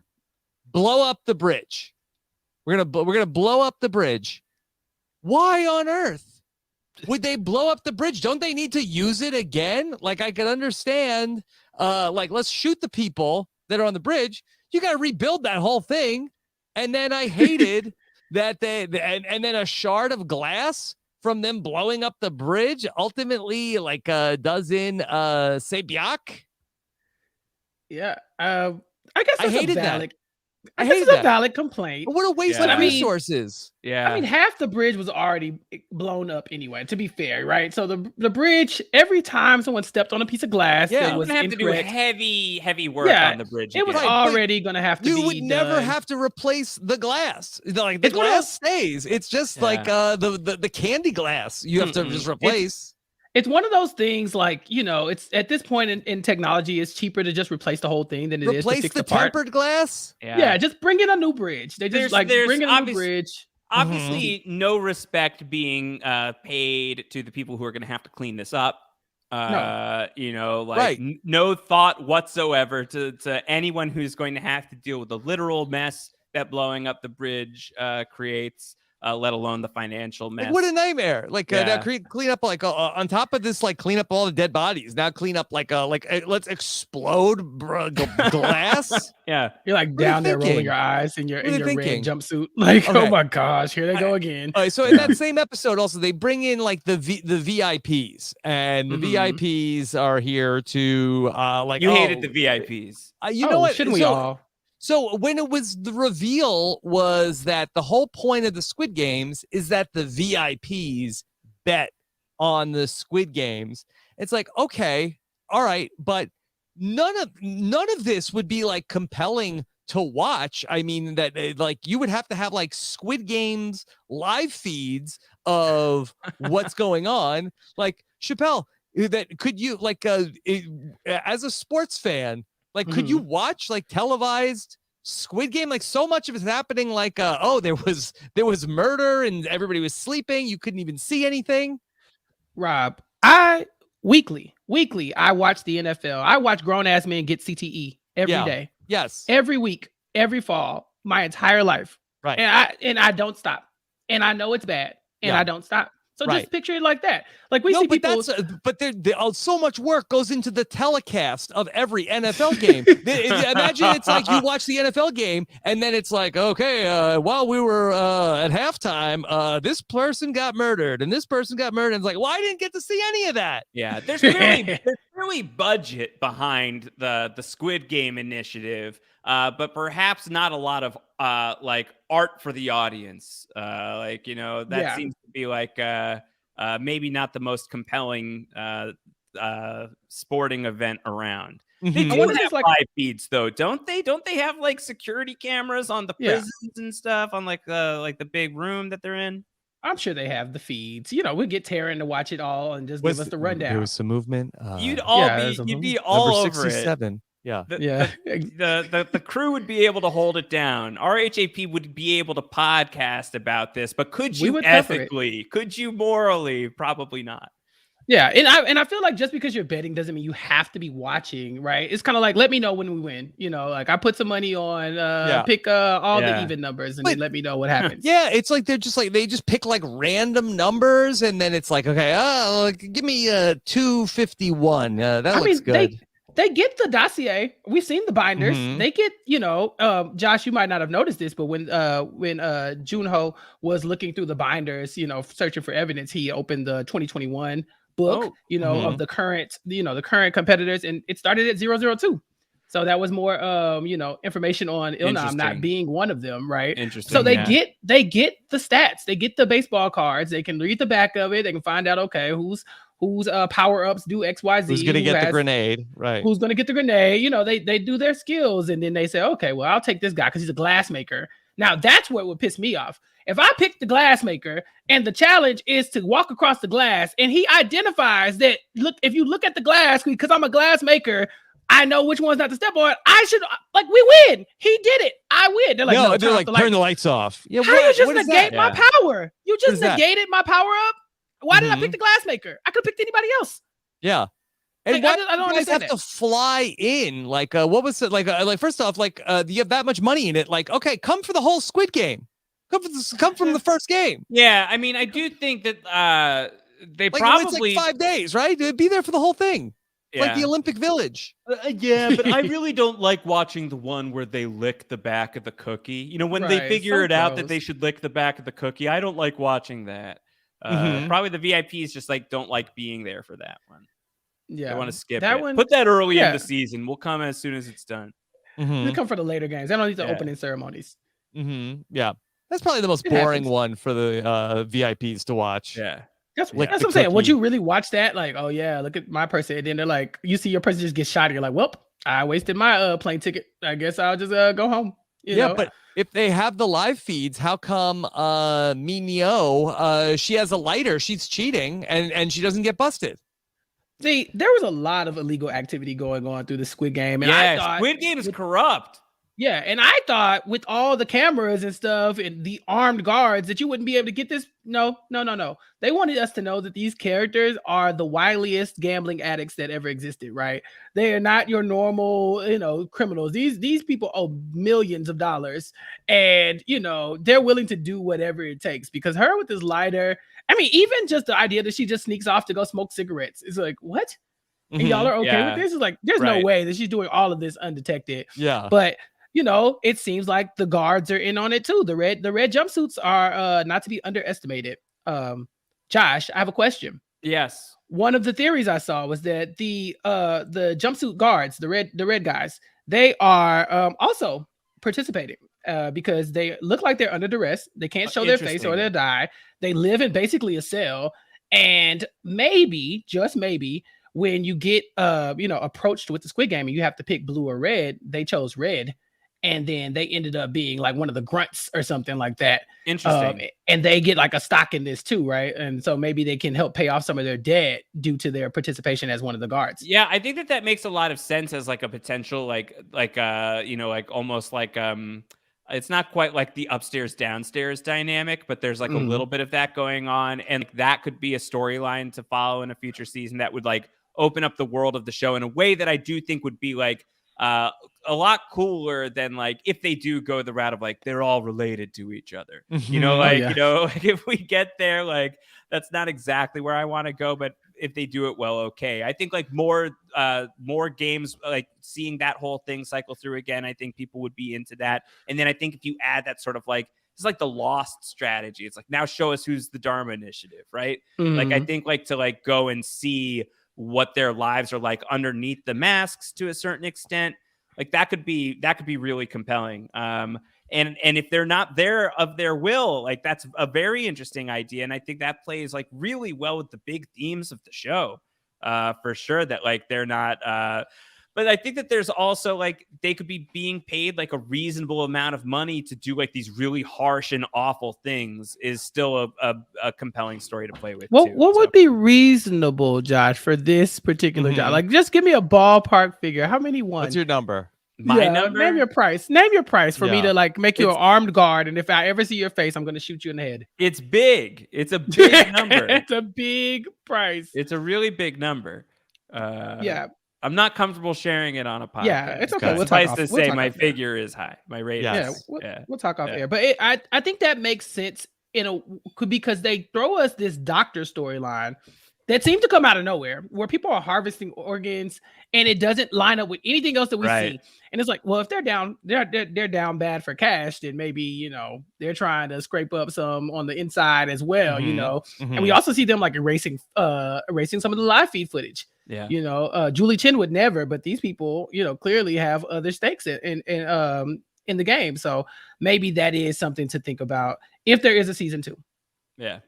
blow up the bridge. We're gonna blow up the bridge. Why on earth would they blow up the bridge? Don't they need to use it again? Like, I can understand, like, let's shoot the people that are on the bridge. You got to rebuild that whole thing. And then I hated that and then a shard of glass from them blowing up the bridge ultimately, like, doesn't say biak.
Yeah, I guess
I hated that.
I guess it's a valid complaint.
What a waste of resources.
I mean, half the bridge was already blown up anyway, to be fair, right? So the bridge, every time someone stepped on a piece of glass, it was
have to do heavy work on the bridge.
It was already going to have to be
You would never have to replace the glass. Like, the glass stays. It's just like the candy glass you have to just replace.
It's one of those things, like, you know, it's at this point in technology, it's cheaper to just replace the whole thing than it is to fix the part.
Tempered glass?
Yeah, just bring in a new bridge. They just bring in a new bridge.
Obviously, no respect being paid to the people who are going to have to clean this up. No. You know, like no thought whatsoever to anyone who's going to have to deal with the literal mess that blowing up the bridge creates. Let alone the financial mess.
Like, what a nightmare! Like, now clean up, like, on top of this, like, clean up all the dead bodies. Now clean up, like let's explode glass.
Yeah, you're like down there rolling your eyes in your red jumpsuit. Like, oh my gosh, here they go again.
So in that same episode, also they bring in, like, the VIPs, and the VIPs are here to like.
You hated the VIPs.
You know what?
Shouldn't we all?
So when it was the reveal was that the whole point of the Squid Games is that the VIPs bet on the Squid Games. It's like, okay, all right, but none of this would be, like, compelling to watch. I mean, that, like, you would have to have, like, Squid Games live feeds of what's going on. Like, Chappell, that could you, like, as a sports fan, like, could you watch, like, televised Squid Game? Like, so much of it's happening, like, there was murder and everybody was sleeping. You couldn't even see anything.
Rob, weekly, I watch the NFL. I watch grown ass men get CTE every day.
Yes.
Every week, every fall, my entire life.
Right.
And I don't stop. And I know it's bad. And I don't stop. So just picture it like that. Like, we see people.
But so much work goes into the telecast of every NFL game. Imagine it's like you watch the NFL game and then it's like, okay, while we were at halftime, this person got murdered and this person got murdered. And it's like, well, I didn't get to see any of that.
Yeah, there's really budget behind the Squid Game initiative, but perhaps not a lot of like art for the audience. That seems to be like maybe not the most compelling sporting event around. They do have live feeds though, don't they? Don't they have like security cameras on the prisons and stuff on like the big room that they're in?
I'm sure they have the feeds. We get Taryn to watch it all and just give us the rundown.
There was some movement.
You'd be all over
67.
it.
Yeah.
The crew would be able to hold it down. RHAP would be able to podcast about this, but could you ethically? Could you morally? Probably not.
Yeah, and I feel like just because you're betting doesn't mean you have to be watching, right? It's kind of like, let me know when we win. Like I put some money on, pick all the even numbers and then let me know what happens.
Yeah, it's like they just pick like random numbers and then it's like, okay, give me 251. That looks good.
They get the dossier. We've seen the binders. They get, Josh, you might not have noticed this, but when Junho was looking through the binders, searching for evidence, he opened the 2021 book, of the current, the current competitors, and it started at 002. So that was more, information on Ilnam not being one of them, right?
Interesting.
So they get the stats. They get the baseball cards. They can read the back of it. They can find out, okay, whose power-ups do XYZ.
Who's going to get the grenade, right?
Who's going to get the grenade? They do their skills, and then they say, okay, well, I'll take this guy because he's a glass maker. Now, that's what would piss me off. If I pick the glass maker and the challenge is to walk across the glass and he identifies that, look, if you look at the glass, because I'm a glass maker, I know which one's not to step on. I should, we win. He did it. I win. They're like, no,
they're like, turn the lights off.
Yeah, how you just negate my power? You just negated my power up? Why did I pick the glass maker? I could have picked anybody else.
Yeah. And
I don't understand
to fly in? Like, what was it? Like first off, you have that much money in it. Like, okay, come for the whole Squid Game. Come from the first game.
Yeah, I mean, I do think that they probably
it's 5 days, right? Be there for the whole thing. Like the Olympic Village.
Yeah, but I really don't like watching the one where they lick the back of the cookie. When they figure out that they should lick the back of the cookie, I don't like watching that.
Probably the VIPs just don't like being there for that one.
Yeah,
they want to skip
that
it.
one.
Put that early in the season. We'll come as soon as it's done.
They come for the later games. They don't need the opening ceremonies.
Yeah, that's probably the most boring one for the VIPs to watch.
Yeah.
That's what I'm saying. Would you really watch that? Like, oh yeah, look at my person. And then they're like, you see your person just get shot. And you're like, well, I wasted my plane ticket. I guess I'll just go home. You know?
But if they have the live feeds, how come Minyo, she has a lighter, she's cheating, and she doesn't get busted?
See, there was a lot of illegal activity going on through the Squid Game. And I thought
Squid Game is corrupt.
Yeah, and I thought with all the cameras and stuff and the armed guards that you wouldn't be able to get this. No. They wanted us to know that these characters are the wiliest gambling addicts that ever existed, right? They are not your normal, criminals. These people owe millions of dollars, and they're willing to do whatever it takes. Because her with this lighter, I mean, even just the idea that she just sneaks off to go smoke cigarettes is like, what? And y'all are okay with this? It's like, there's no way that she's doing all of this undetected.
Yeah,
but. It seems like the guards are in on it too. The red jumpsuits are not to be underestimated. Josh, I have a question.
Yes.
One of the theories I saw was that the jumpsuit guards, the red guys, they are also participating because they look like they're under duress. They can't show their face or they'll die. They live in basically a cell, and maybe, just maybe, when you get approached with the Squid Game and you have to pick blue or red, they chose red. And then they ended up being like one of the grunts or something like that.
Interesting.
And they get like a stock in this too, right? And so maybe they can help pay off some of their debt due to their participation as one of the guards.
Yeah, I think that makes a lot of sense as like a potential, almost like it's not quite like the upstairs downstairs dynamic, but there's like a little bit of that going on, and that could be a storyline to follow in a future season that would like open up the world of the show in a way that I do think would be like a lot cooler than like if they do go the route of like they're all related to each other. If we get there, like that's not exactly where I want to go, but if they do it well, okay. I think like more games, like seeing that whole thing cycle through again, I think people would be into that. And then I think if you add that sort of like, it's like the Lost strategy. It's like, now show us who's the Dharma Initiative, right? Like I think like to like go and see what their lives are like underneath the masks to a certain extent. Like that could be really compelling. And if they're not there of their will, like that's a very interesting idea. And I think that plays like really well with the big themes of the show, for sure, that like they're not, but I think that there's also like they could be being paid like a reasonable amount of money to do like these really harsh and awful things is still a compelling story to play with.
What would be reasonable, Josh, for this particular job? Like, just give me a ballpark figure. How many won?
What's your number?
My number?
Name your price. Name your price for me to like make you an armed guard. And if I ever see your face, I'm going to shoot you in the head.
It's big. It's a big number.
It's a big price.
It's a really big number.
Yeah.
I'm not comfortable sharing it on a podcast.
Yeah, it's okay.
Suffice to say, my figure is high. My rate is.
We'll talk off air. But I think that makes sense because they throw us this doctor storyline that seemed to come out of nowhere, where people are harvesting organs and it doesn't line up with anything else that we see. And it's like, well, if they're down bad for cash, then maybe, they're trying to scrape up some on the inside as well, And we also see them like erasing some of the live feed footage.
Yeah.
Julie Chen would never, but these people, clearly have other stakes in the game. So maybe that is something to think about if there is a season 2.
Yeah.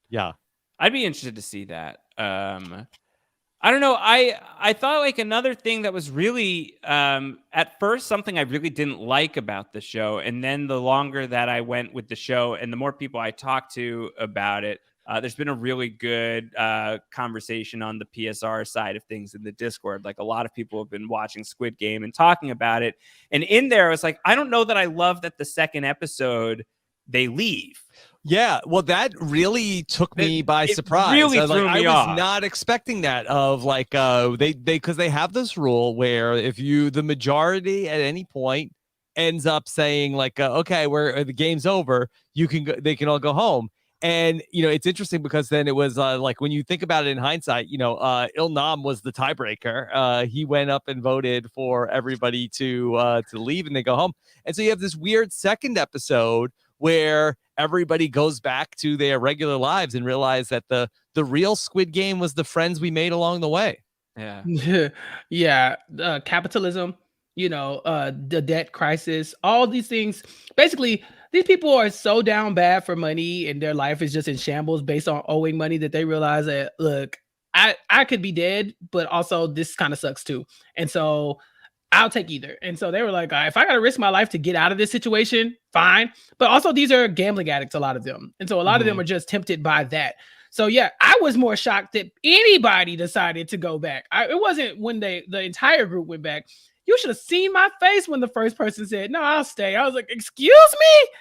Yeah.
I'd be interested to see that. I don't know. I thought like another thing that was really at first something I really didn't like about the show, and then the longer that I went with the show and the more people I talked to about it, there's been a really good conversation on the PSR side of things in the Discord. Like a lot of people have been watching Squid Game and talking about it, and in there I was like, I don't know that I love that the second episode they leave.
Yeah, well, that really took me by surprise.
Really threw me off.
I was not expecting that. Of like, because they have this rule where if the majority at any point ends up saying like, okay, the game's over, they can all go home. And it's interesting because then it was like when you think about it in hindsight, Il Nam was the tiebreaker. He went up and voted for everybody to leave and they go home. And so you have this weird second episode where everybody goes back to their regular lives and realize that the real Squid Game was the friends we made along the way.
Yeah.
Yeah. Capitalism, the debt crisis, all these things. Basically, these people are so down bad for money and their life is just in shambles based on owing money that they realize that, look, I could be dead, but also this kind of sucks too. And so I'll take either. And so they were like, if I got to risk my life to get out of this situation, fine. But also these are gambling addicts, a lot of them. And so a lot of them are just tempted by that. So yeah, I was more shocked that anybody decided to go back. It wasn't when the entire group went back. You should have seen my face when the first person said, no, I'll stay. I was like, excuse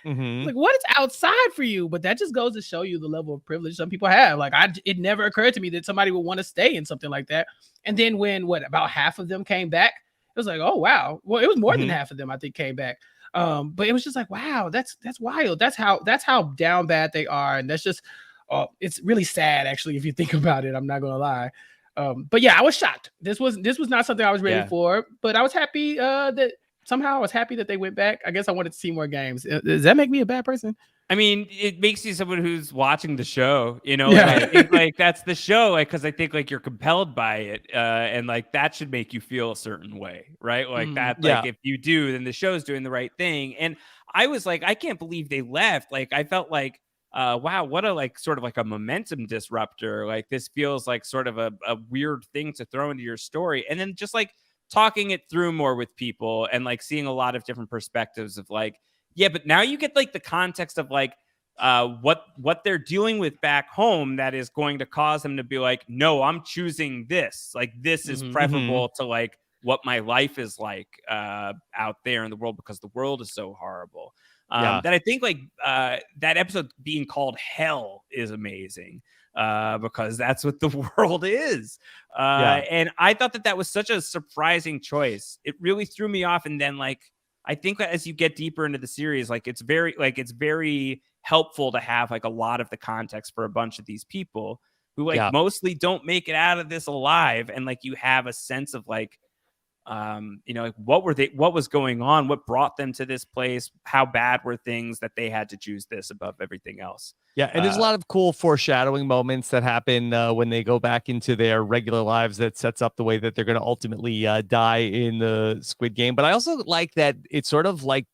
me? Like, what is outside for you? But that just goes to show you the level of privilege some people have. Like, it never occurred to me that somebody would want to stay in something like that. And then when, about half of them came back, it was like, oh, wow. Well, it was more than half of them, I think, came back. But it was just like, wow, that's wild. That's how down bad they are. And that's just, it's really sad, actually, if you think about it. I'm not going to lie. But yeah, I was shocked. This was not something I was ready for, but I was happy that they went back. I guess I wanted to see more games. Does that make me a bad person?
I mean, it makes you someone who's watching the show, I think, like that's the show, like, cause I think like you're compelled by it. And like, that should make you feel a certain way, right? Like that, like if you do, then the show's doing the right thing. And I was like, I can't believe they left. Like, I felt like, wow, what a like sort of like a momentum disruptor. Like this feels like sort of a weird thing to throw into your story. And then just like talking it through more with people and like seeing a lot of different perspectives of like, yeah, but now you get like the context of like what they're dealing with back home that is going to cause them to be like, no, I'm choosing this. Like this is preferable to like what my life is like out there in the world because the world is so horrible. That I think like that episode being called Hell is amazing because that's what the world is. And I thought that was such a surprising choice. It really threw me off. And then like, I think that as you get deeper into the series, like it's very helpful to have like a lot of the context for a bunch of these people who like mostly don't make it out of this alive. And like, you have a sense of like, like what was going on, what brought them to this place, how bad were things that they had to choose this above everything else.
Yeah, and there's a lot of cool foreshadowing moments that happen when they go back into their regular lives that sets up the way that they're going to ultimately die in the Squid Game. But I also like that it's sort of like,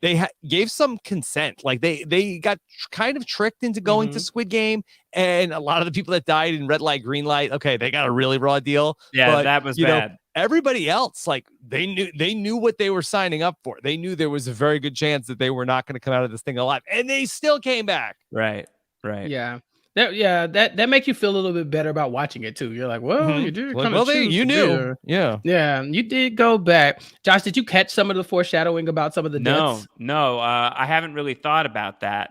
they gave some consent. Like they got kind of tricked into going to Squid Game, and a lot of the people that died in red light, green light, okay, they got a really raw deal.
Yeah,
but,
that was bad.
Everybody else, like they knew what they were signing up for. They knew there was a very good chance that they were not going to come out of this thing alive, and they still came back.
Right.
Yeah. That makes you feel a little bit better about watching it too. You're like, well, you did kind of
you knew.
Yeah, you did go back. Josh, did you catch some of the foreshadowing about some of the deaths?
No, I haven't really thought about that.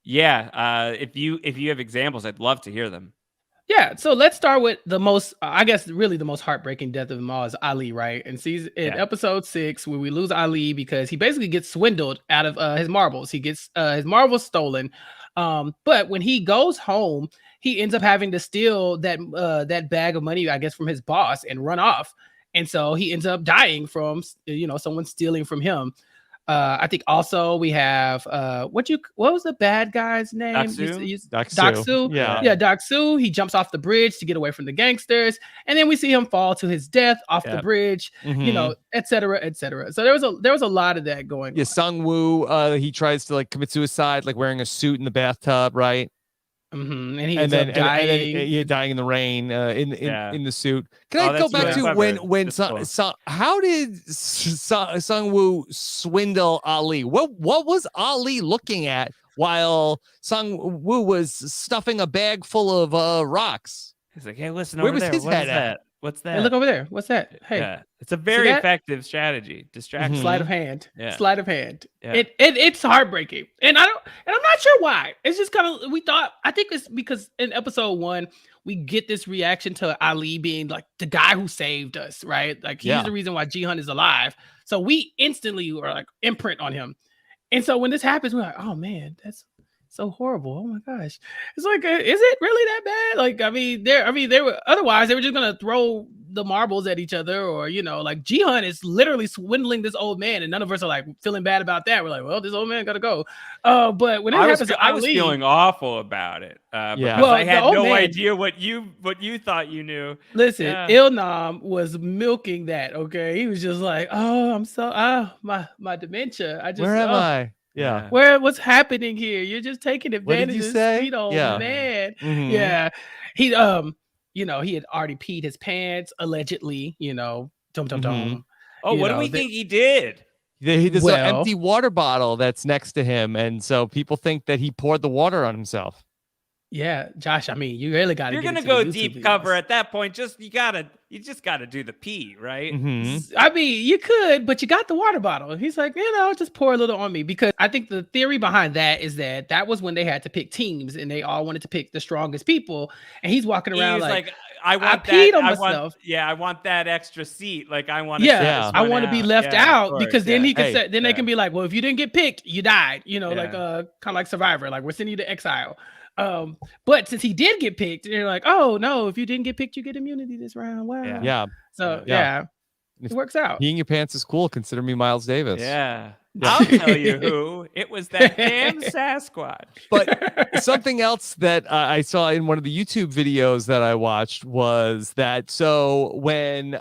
Yeah, if you have examples, I'd love to hear them.
Yeah, so let's start with the most, I guess, really the most heartbreaking death of them all is Ali, right? And episode 6, where we lose Ali because he basically gets swindled out of his marbles. He gets his marbles stolen. But when he goes home, he ends up having to steal that bag of money, I guess, from his boss and run off. And so he ends up dying from someone stealing from him. I think also we have what was the bad guy's name?
Daksu.
Yeah, Daksu. He jumps off the bridge to get away from the gangsters, and then we see him fall to his death off the bridge. Et cetera, et cetera. So there was a lot of that going on.
Sungwoo, he tries to like commit suicide, like wearing a suit in the bathtub, right?
And he ends up dying.
Dying in the rain in the suit. Can I go back to when how did Sungwoo swindle Ali? What was Ali looking at while Sungwoo was stuffing a bag full of rocks?
He's like, hey, listen,
where
over
was
there.
his head at?
What's that?
Hey, look over there. What's that? Hey,
it's a very effective strategy. Distraction.
Sleight of hand.
Yeah.
Sleight of hand.
Yeah.
It's heartbreaking, and I'm not sure why. It's just kind of I think it's because in episode 1 we get this reaction to Ali being like the guy who saved us, right? Like he's the reason why Jihan is alive. So we instantly were like imprint on him, and so when this happens, we're like, oh man, that's so horrible. Oh my gosh. It's like, is it really that bad? Like, they were otherwise they were just gonna throw the marbles at each other, or like Jihan is literally swindling this old man, and none of us are like feeling bad about that. We're like, well, this old man gotta go. But when it happens to Ali,
I was feeling awful about it. Because I had no idea what you thought you knew.
Listen, Ilnam was milking that. Okay, he was just like, oh, I'm so my dementia.
Where am I? Yeah.
What's happening here? You're just taking advantage of this sweet old man. Yeah. He he had already peed his pants, allegedly,
Oh, what do we think he did?
There's an empty water bottle that's next to him, and so people think that he poured the water on himself.
Yeah, Josh, you really got to.
You're gonna go deep cover at that point. You just gotta do the pee, right?
You could, but you got the water bottle. He's like, just pour a little on me, because I think the theory behind that is that was when they had to pick teams, and they all wanted to pick the strongest people, and he's walking around like I peed on myself.
I want that extra seat. Like I want.
I want to be left out, because then he can say, then they can be like, well, if you didn't get picked, you died. Like kind of like Survivor, like we're sending you to exile. But since he did get picked, they're like, oh no, if you didn't get picked, you get immunity this round. Wow. So it works out.
Peeing your pants is cool. Consider me Miles Davis.
Yeah. I'll tell you who. It was that damn Sasquatch.
But something else that I saw in one of the YouTube videos that I watched was that when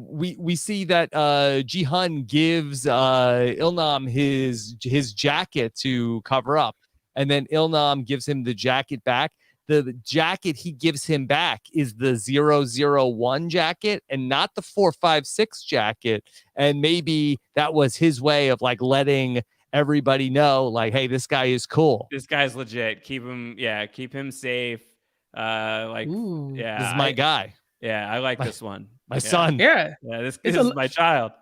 we see that Jihan gives Ilnam his jacket to cover up, and then Ilnam gives him the jacket back. The jacket he gives him back is the 001 jacket and not the 456 jacket. And maybe that was his way of like letting everybody know, like, hey, this guy is cool.
This guy's legit. Keep him safe. This
is my guy.
Yeah, I like this one.
My son.
Yeah.
This is my child.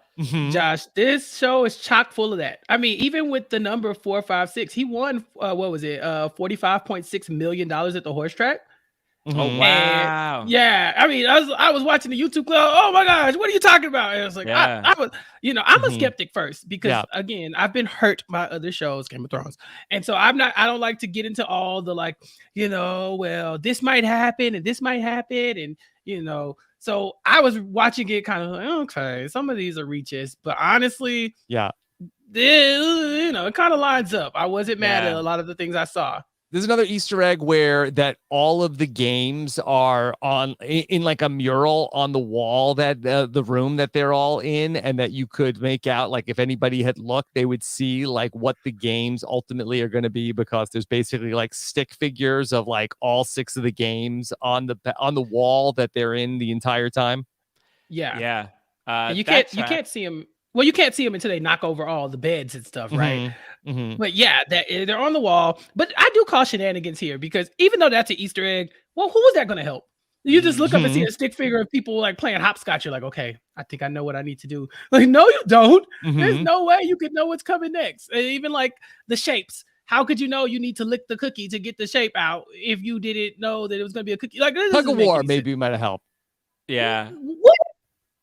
Josh, this show is chock full of that. Even with the number 456, he won $45.6 million at the horse track.
Oh wow!
And, I was watching the YouTube clip. Oh my gosh, what are you talking about? And I was like, I'm a skeptic first, because again, I've been hurt by other shows, Game of Thrones, and so I don't like to get into all the well, this might happen and this might happen, and So I was watching it kind of like, okay, some of these are reaches, but honestly, it kind of lines up. I wasn't mad at a lot of the things I saw.
There's another Easter egg where that all of the games are in like a mural on the wall that the room that they're all in, and that you could make out, like, if anybody had looked, they would see like what the games ultimately are going to be, because there's basically like stick figures of like all 6 of the games on the wall that they're in the entire time.
Yeah. You can't see them. Well, you can't see them until they knock over all the beds and stuff, right? But yeah, they're on the wall. But I do call shenanigans here, because even though that's an Easter egg, well, who is that going to help? You just look up and see a stick figure of people like playing hopscotch. You're like, okay, I think I know what I need to do. Like, no, you don't. There's no way you could know what's coming next. And even like the shapes. How could you know you need to lick the cookie to get the shape out if you didn't know that it was going to be a cookie? Like,
tug of war maybe might have helped.
Yeah.
What?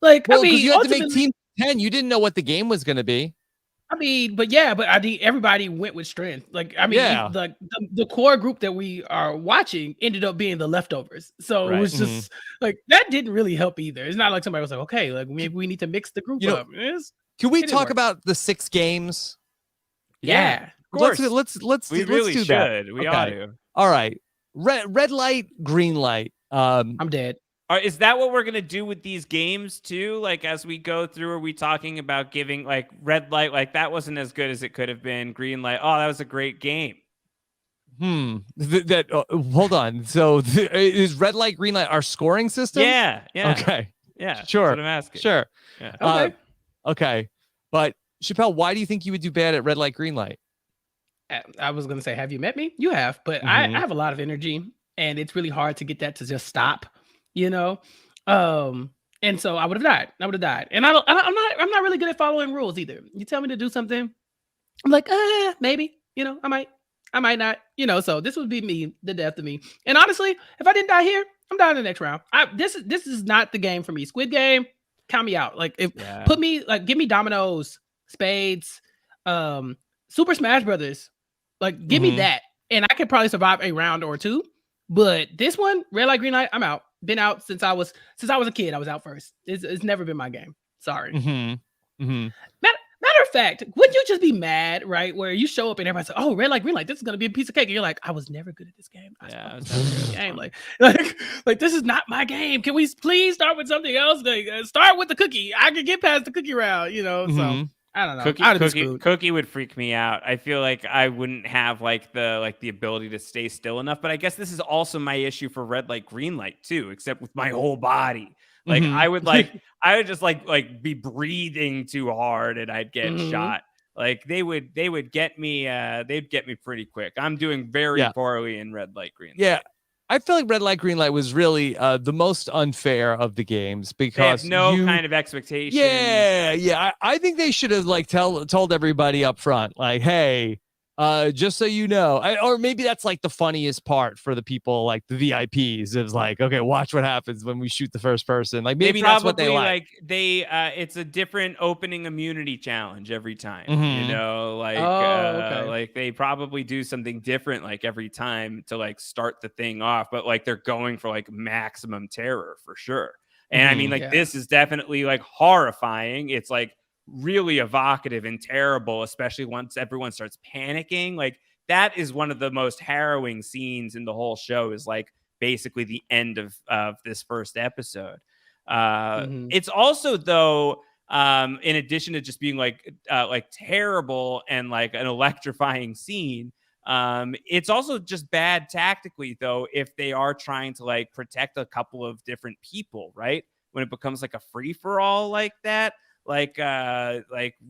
Like,
well, I mean, you had to make team 10. You didn't know what the game was going to be.
I mean, but I think everybody went with strength. Like, I mean, the core group that we are watching ended up being the leftovers. So it was just like, that didn't really help either. It's not like somebody was like, okay, like maybe we need to mix the group up.
Can we talk about the 6 games?
Yeah.
Of course. Let's
we
really
do
that.
We ought to.
All right. Red light, green light.
I'm dead.
Is that what we're gonna do with these games too? Like, as we go through, are we talking about giving like red light, like that wasn't as good as it could have been? Green light, oh, that was a great game.
Hold on. So is red light, green light our scoring system?
Yeah.
Okay.
Yeah.
Sure.
That's what I'm asking.
Sure.
Yeah.
Okay. But Chappell, why do you think you would do bad at red light, green light?
I was gonna say, have you met me? You have, but I have a lot of energy, and it's really hard to get that to just stop. And so I would have died. And I'm not really good at following rules either. You tell me to do something, I'm like, maybe, I might not, so this would be the death of me. And honestly, if I didn't die here, I'm dying in the next round. This is not the game for me. Squid Game, count me out. Like, put me, like, give me dominoes, spades, Super Smash Brothers, like, give me that, and I could probably survive a round or two. But this one, red light, green light, I'm out. Been out since I was a kid. I was out first. It's never been my game. Sorry. Matter of fact, wouldn't you just be mad, right? Where you show up and everybody's like, "Oh, red light, green light. This is gonna be a piece of cake," and you're like, "I was never good at this game. I was never good at the game. Like this is not my game. Can we please start with something else? Like, start with the cookie. I could get past the cookie round. So." I don't know.
Cookie would freak me out. I feel like I wouldn't have the ability to stay still enough. But I guess this is also my issue for red light, green light too, except with my whole body. Like I would just be breathing too hard and I'd get shot. Like they would get me. They'd get me pretty quick. I'm doing very poorly in red light, green light.
Yeah. I feel like red light, green light was really the most unfair of the games because
they have no kind of expectation.
Yeah. I think they should have told everybody up front, like, hey, just so you know, or maybe that's like the funniest part for the people, like the VIPs. It's like, okay, watch what happens when we shoot the first person. Like maybe that's what they like.
It's a different opening immunity challenge every time. Like they probably do something different like every time to like start the thing off, but like they're going for like maximum terror for sure. And I mean, this is definitely like horrifying. It's like really evocative and terrible, especially once everyone starts panicking. Like that is one of the most harrowing scenes in the whole show, is like basically the end of this first episode. It's also, though, in addition to just being like terrible and like an electrifying scene, it's also just bad tactically, though, if they are trying to like protect a couple of different people, right? When it becomes like a free-for-all like that. Like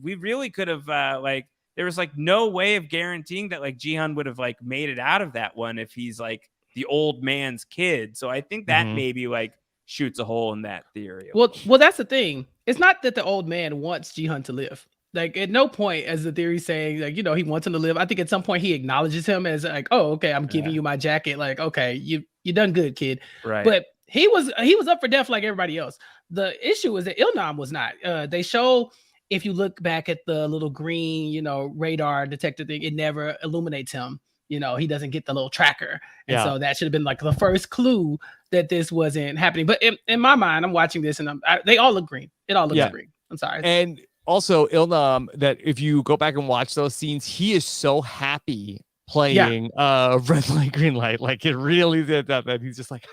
we really could have there was like no way of guaranteeing that like Jihan would have like made it out of that one if he's like the old man's kid. So I think that maybe like shoots a hole in that theory.
Well, that's the thing. It's not that the old man wants Jihan to live. Like at no point as the theory saying like, he wants him to live. I think at some point he acknowledges him as like, oh, okay, I'm giving you my jacket. Like, okay, you done good, kid.
Right.
But he was up for death like everybody else. The issue is that Ilnam was not. They show, if you look back at the little green, radar detector thing, it never illuminates him. He doesn't get the little tracker. And so that should have been like the first clue that this wasn't happening. But in my mind, I'm watching this and they all look green. It all looks green. I'm sorry.
And also, Ilnam, that if you go back and watch those scenes, he is so happy playing red light, green light. Like it really did that he's just like,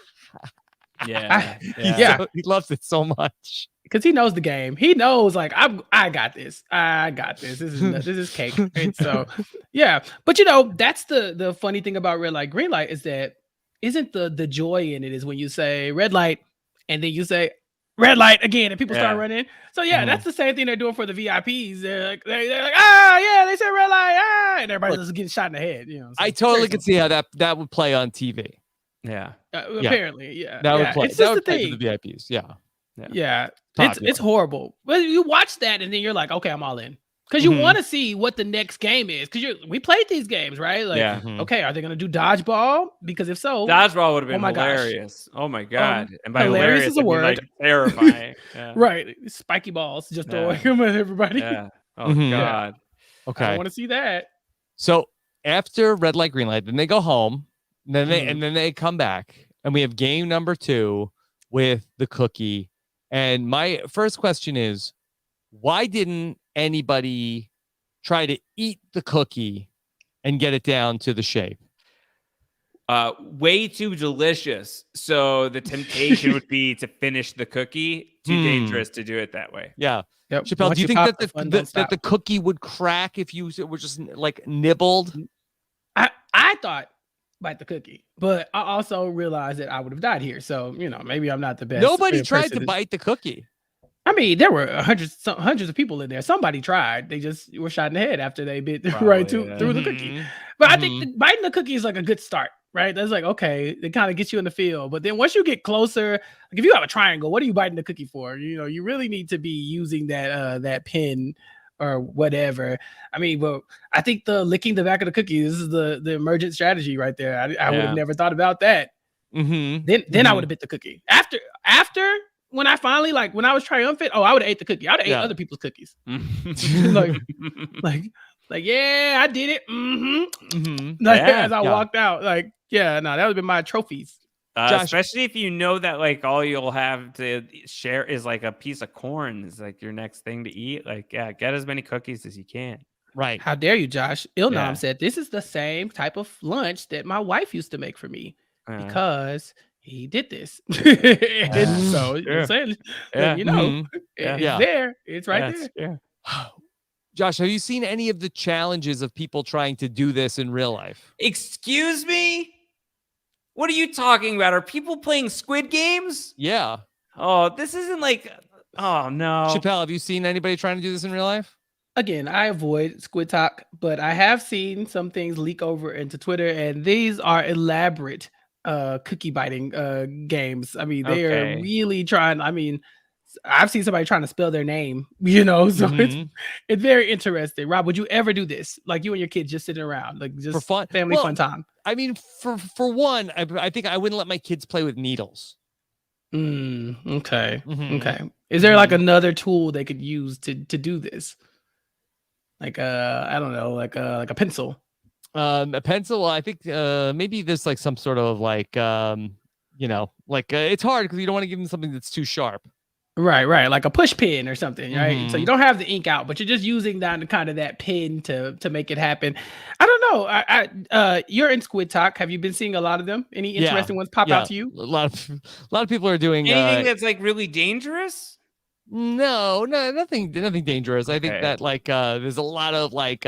he loves it so much.
Because he knows the game. He knows, like, I got this. I got this. This is cake. And so, But that's the funny thing about red light, green light is that isn't the joy in it is when you say red light and then you say red light again and people start running. So that's the same thing they're doing for the VIPs. They're like they said red light, and everybody's just getting shot in the head. So
I totally could see how that would play on TV.
Apparently,
that would play.
It's
that
just
would
the
play
thing.
for the VIPs.
It's horrible. But you watch that and then you're like, okay, I'm all in. Because you want to see what the next game is. Because we played these games, right? Like, okay, are they going to do dodgeball? Because if so,
dodgeball would have been hilarious. Oh my god! And by
hilarious is a word.
Like terrifying.
Right? Spiky balls, just throwing them at everybody.
Yeah. Oh god.
Okay.
I want to see that.
So after red light, green light, then they go home. And then they come back, and we have game number 2 with the cookie. And my first question is, why didn't anybody try to eat the cookie and get it down to the shape?
Way too delicious. So the temptation would be to finish the cookie. Too dangerous to do it that way.
Yeah.
Yep.
Chappell,
Once
do you think
pop,
that the cookie would crack if you were just like nibbled?
I thought bite the cookie, but I also realized that I would have died here. So, maybe I'm not the best.
Nobody tried to bite the cookie.
I mean, there were hundreds of people in there. Somebody tried. They just were shot in the head after they bit through the cookie. But I think biting the cookie is like a good start, right? That's like, okay, it kind of gets you in the field. But then once you get closer, like if you have a triangle, what are you biting the cookie for? You really need to be using that pin or whatever. I mean, but I think the licking the back of the cookie, this is the emergent strategy right there. I would have never thought about that. Then I would have bit the cookie. After when I finally, like, when I was triumphant, I would have ate the cookie. I would have ate other people's cookies. like, I did it. As I walked out, that would have been my trophies.
Especially if you know that like all you'll have to share is like a piece of corn is like your next thing to eat. Like, get as many cookies as you can.
Right.
How dare you, Josh? Ilnam said, this is the same type of lunch that my wife used to make for me because he did this. And so you're saying, it's there. It's right there.
Yeah. Josh, have you seen any of the challenges of people trying to do this in real life?
Excuse me? What are you talking about? Are people playing Squid Games?
Yeah.
Oh, this isn't like, oh no.
Chappell, have you seen anybody trying to do this in real life?
Again, I avoid Squid Talk, but I have seen some things leak over into Twitter, and these are elaborate cookie biting games. I mean, they are really trying. I mean, I've seen somebody trying to spell their name, so it's very interesting. Rob, would you ever do this? Like you and your kids just sitting around, like just
for fun,
family fun time?
I mean, for one, I think I wouldn't let my kids play with needles.
Okay. Okay. Is there like another tool they could use to do this? Like I don't know, like a pencil.
A pencil. Well, I think maybe there's like some sort of like it's hard because you don't want to give them something that's too sharp.
Right, like a push pin or something, right? So you don't have the ink out, but you're just using that pin to make it happen. I don't know. You're in Squid Talk. Have you been seeing a lot of them? Any interesting ones pop out to you?
A lot of people are doing
anything that's like really dangerous.
No, nothing dangerous. I think that like there's a lot of like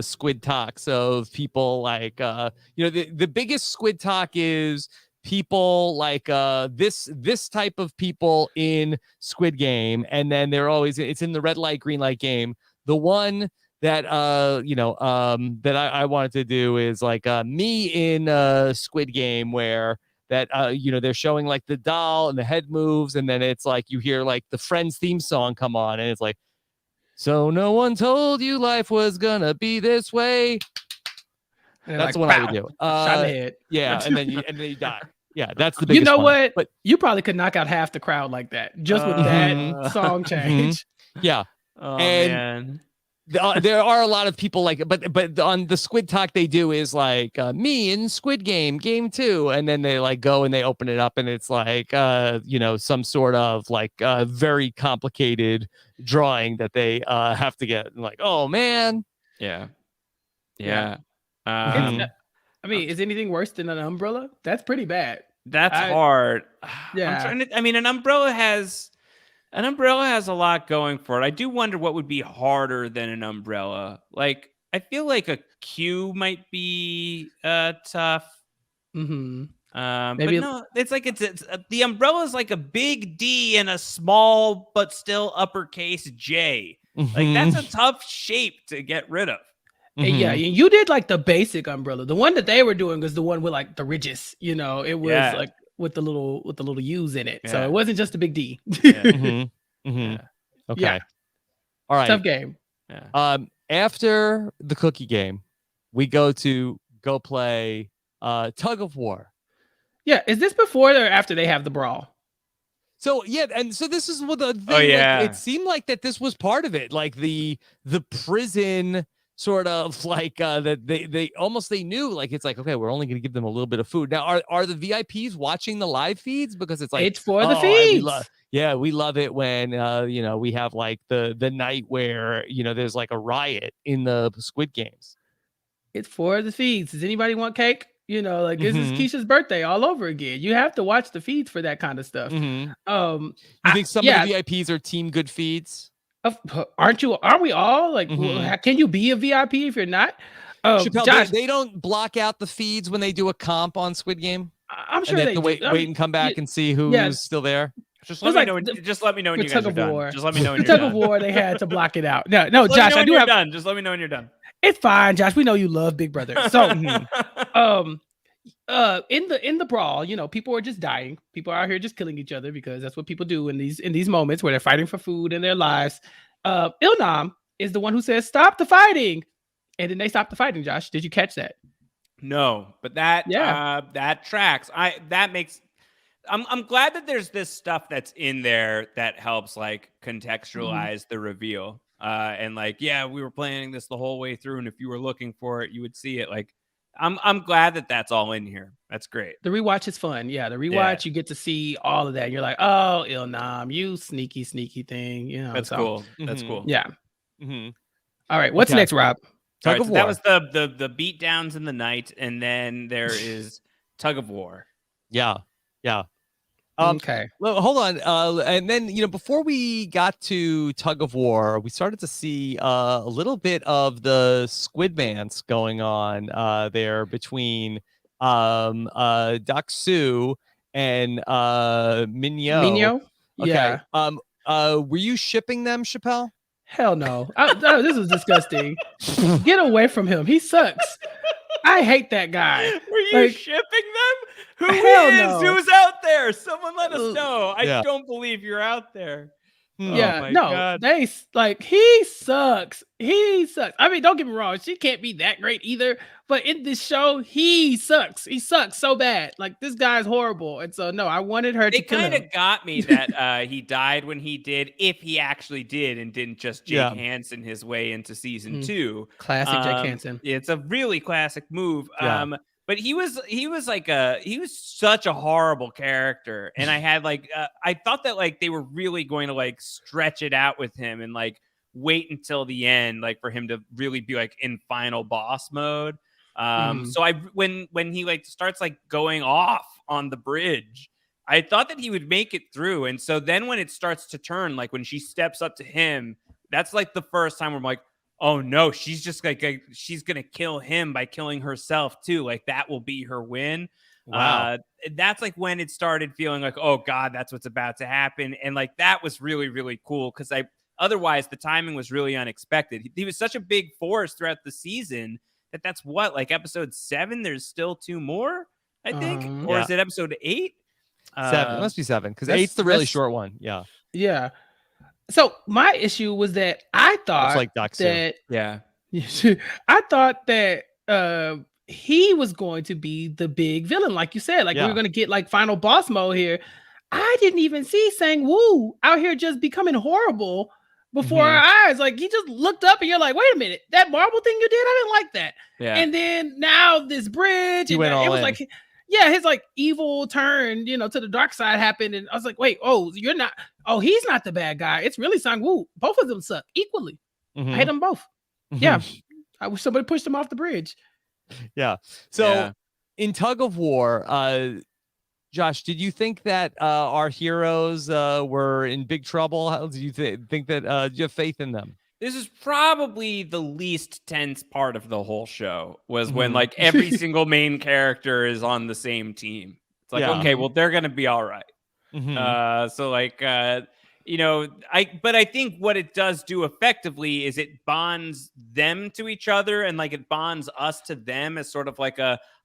Squid Talks of people like the biggest Squid Talk is people like this type of people in Squid Game, and then they're always it's in the red light green light game. The one that that I wanted to do is like me in Squid Game where that they're showing like the doll and the head moves, and then it's like you hear like the Friends theme song come on, and it's like, so no one told you life was gonna be this way. And that's like, what I would do.
Shot in the head.
Yeah, and then you die. Yeah, that's the biggest.
You know
one.
what?
But
you probably could knock out half the crowd like that just with that song change.
Yeah.
Oh man.
there are a lot of people like, but on the Squid Talk they do is like me in Squid Game, game 2, and then they like go and they open it up and it's like some sort of like very complicated drawing that they have to get. And like, oh man,
yeah.
I mean, is anything worse than an umbrella? That's pretty bad.
That's hard.
Yeah,
an umbrella has a lot going for it. I do wonder what would be harder than an umbrella. Like, I feel like a Q might be tough.
Mm-hmm.
Maybe, but no, it's like it's the umbrella is like a big D and a small but still uppercase J. Like, that's a tough shape to get rid of.
Yeah, you did like the basic umbrella. The one that they were doing was the one with like the ridges. It was like with the little U's in it. So it wasn't just a big D.
Okay.
Yeah.
All right.
Tough game.
Yeah. After the cookie game, we go play tug of war.
Yeah. Is this before or after they have the brawl?
So and so this is what the thing.
Oh, yeah.
It seemed like that this was part of it, like the prison. Sort of like that they knew, like, it's like, okay, we're only going to give them a little bit of food. Now, are the VIPs watching the live feeds? Because it's like,
it's for the feeds.
We love it when we have like the night where there's like a riot in the Squid Games.
It's for the feeds. Does anybody want cake? This is Keisha's birthday all over again. You have to watch the feeds for that kind of stuff.
You think some of the VIPs are team good feeds?
Aren't we all like? Can you be a VIP if you're not?
Chappell,
Josh,
they don't block out the feeds when they do a comp on Squid Game.
I'm sure they
wait and come back and see who's still there.
Just let me know when you guys are done. Just let me know when you're done.
Tug of war, they had to block it out. No, Josh, I do have
done. Just let me know when you're done.
It's fine, Josh. We know you love Big Brother. So, in the brawl, people are just dying. People are out here just killing each other because that's what people do in these moments where they're fighting for food in their lives. Ilnam is the one who says, "Stop the fighting," and then they stop the fighting. Josh, did you catch that?
No, but that tracks. I'm glad that there's this stuff that's in there that helps like contextualize the reveal. And like, we were planning this the whole way through, and if you were looking for it, you would see it. Like, I'm glad that that's all in here. That's great.
The rewatch is fun. Yeah, the rewatch, you get to see all of that. You're like, oh, Ilnam, you sneaky thing.
That's cool. That's cool.
Yeah. All right, what's next, Rob?
Tug of war. That was the beat downs in the night, and then there is tug of war.
Yeah.
Okay.
Well, hold on. And then, before we got to tug of war, we started to see a little bit of the squid dance going on there between Daksu and Minyo.
Minyo?
Okay. Yeah. Were you shipping them, Chappell?
Hell no. This is disgusting. Get away from him. He sucks. I hate that guy.
Were you shipping them? Who is?
No.
Who's out there? Someone let us know. I don't believe you're out there.
Yeah, God. He sucks. He sucks. I mean, don't get me wrong. She can't be that great either. But in this show, he sucks. He sucks so bad. Like, this guy's horrible. And so, no, I wanted her to kill him.
It kind of got me that he died when he did, if he actually did, and didn't just Jake Hansen his way into season 2.
Classic Jake Hansen.
It's a really classic move.
Yeah.
But he was such a horrible character. And I had I thought that they were really going to stretch it out with him and wait until the end, for him to really be in final boss mode. So when he starts going off on the bridge, I thought that he would make it through. And so then when it starts to turn, when she steps up to him, that's the first time where I'm like, oh no, she's just she's gonna kill him by killing herself too. That will be her win.
Wow.
That's when it started feeling oh God, that's what's about to happen. And that was really, really cool because otherwise the timing was really unexpected. He was such a big force throughout the season that's what, episode 7, there's still 2 more, I think. Or is it episode 8?
7. It must be 7 because 8's the really short one. Yeah.
Yeah. So my issue was that I thought I thought that he was going to be the big villain, like you said. We were going to get final boss mode here. I didn't even see Sang Woo out here just becoming horrible before our eyes. Like he just looked up and you're like, wait a minute, that marble thing you did, I didn't like that.
Yeah.
And then now this bridge, and it was like, yeah, his like evil turn, to the dark side happened. And I was like, wait, he's not the bad guy. It's really Sang-woo. Both of them suck equally. I hate them both. Yeah. I wish somebody pushed him off the bridge.
Yeah. So in Tug of War, Josh, did you think that our heroes were in big trouble? How did you think that do you have faith in them?
This is probably the least tense part of the whole show, was when like every single main character is on the same team. It's like, okay, well, they're going to be all right. So like, but I think what it does do effectively is it bonds them to each other, and like it bonds us to them as sort of like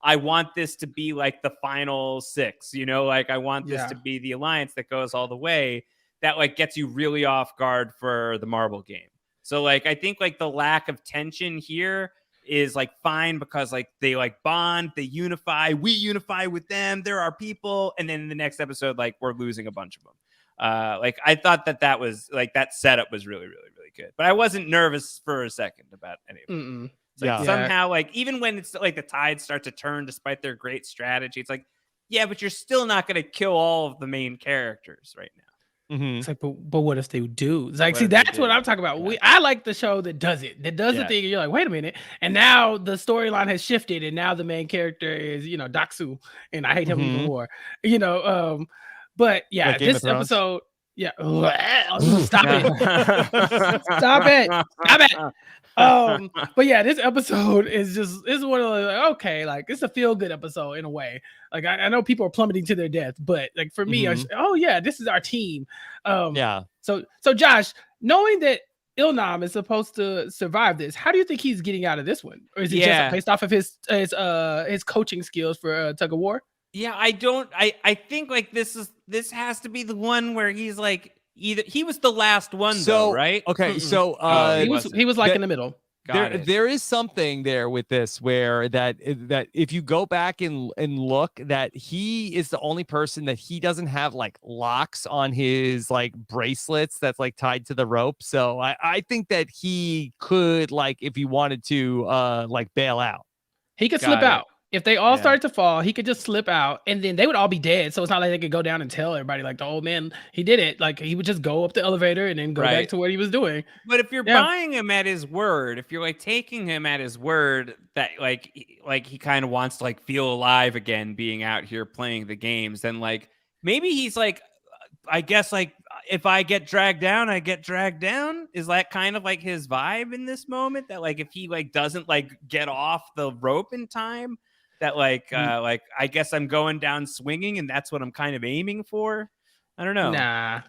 I want this to be like the final six, like I want this to be the alliance that goes all the way, that like gets you really off guard for the marble game. So like, I think like the lack of tension here is like fine, because like they like bond, they unify, we unify with them, they're our people. And then in the next episode, like we're losing a bunch of them. Like I thought that was like, that setup was really, really, really good, but I wasn't nervous for a second about any of it. It's like somehow like, even when it's like the tides start to turn despite their great strategy, it's like, yeah, but you're still not going to kill all of the main characters right now.
It's like, but what if they do? It's like, see, that's what I'm talking about. I like the show that does it. That does the thing. And you're like, wait a minute. And now the storyline has shifted, and now the main character is, Daksu, and I hate him even more. But yeah, like this episode, stop it. Stop it. But yeah, this episode is one of the like, okay, like it's a feel good episode in a way. Like I know people are plummeting to their death, but like for me, this is our team. So Josh, knowing that Ilnam is supposed to survive this, how do you think he's getting out of this one? Or is it just based off of his coaching skills for Tug of War?
Yeah, I think like this has to be the one where he's like, either he was the last one, though, right?
Okay, so
he was like in the middle.
There is something there with this where that if you go back and look, that he is the only person that he doesn't have like locks on his like bracelets that's like tied to the rope. So I think that he could, like, if he wanted to like bail out,
he could slip out. If they all started to fall, he could just slip out, and then they would all be dead. So it's not like they could go down and tell everybody, like, the old man, he did it. Like, he would just go up the elevator and then go back to what he was doing.
But if you're buying him at his word, if you're like taking him at his word that like he kind of wants to like feel alive again, being out here playing the games, then like maybe he's like, I guess like, if I get dragged down, I get dragged down. Is that kind of like his vibe in this moment? That like if he like doesn't like get off the rope in time, that like I guess I'm going down swinging, and that's what I'm kind of aiming for. I don't know.
Nah.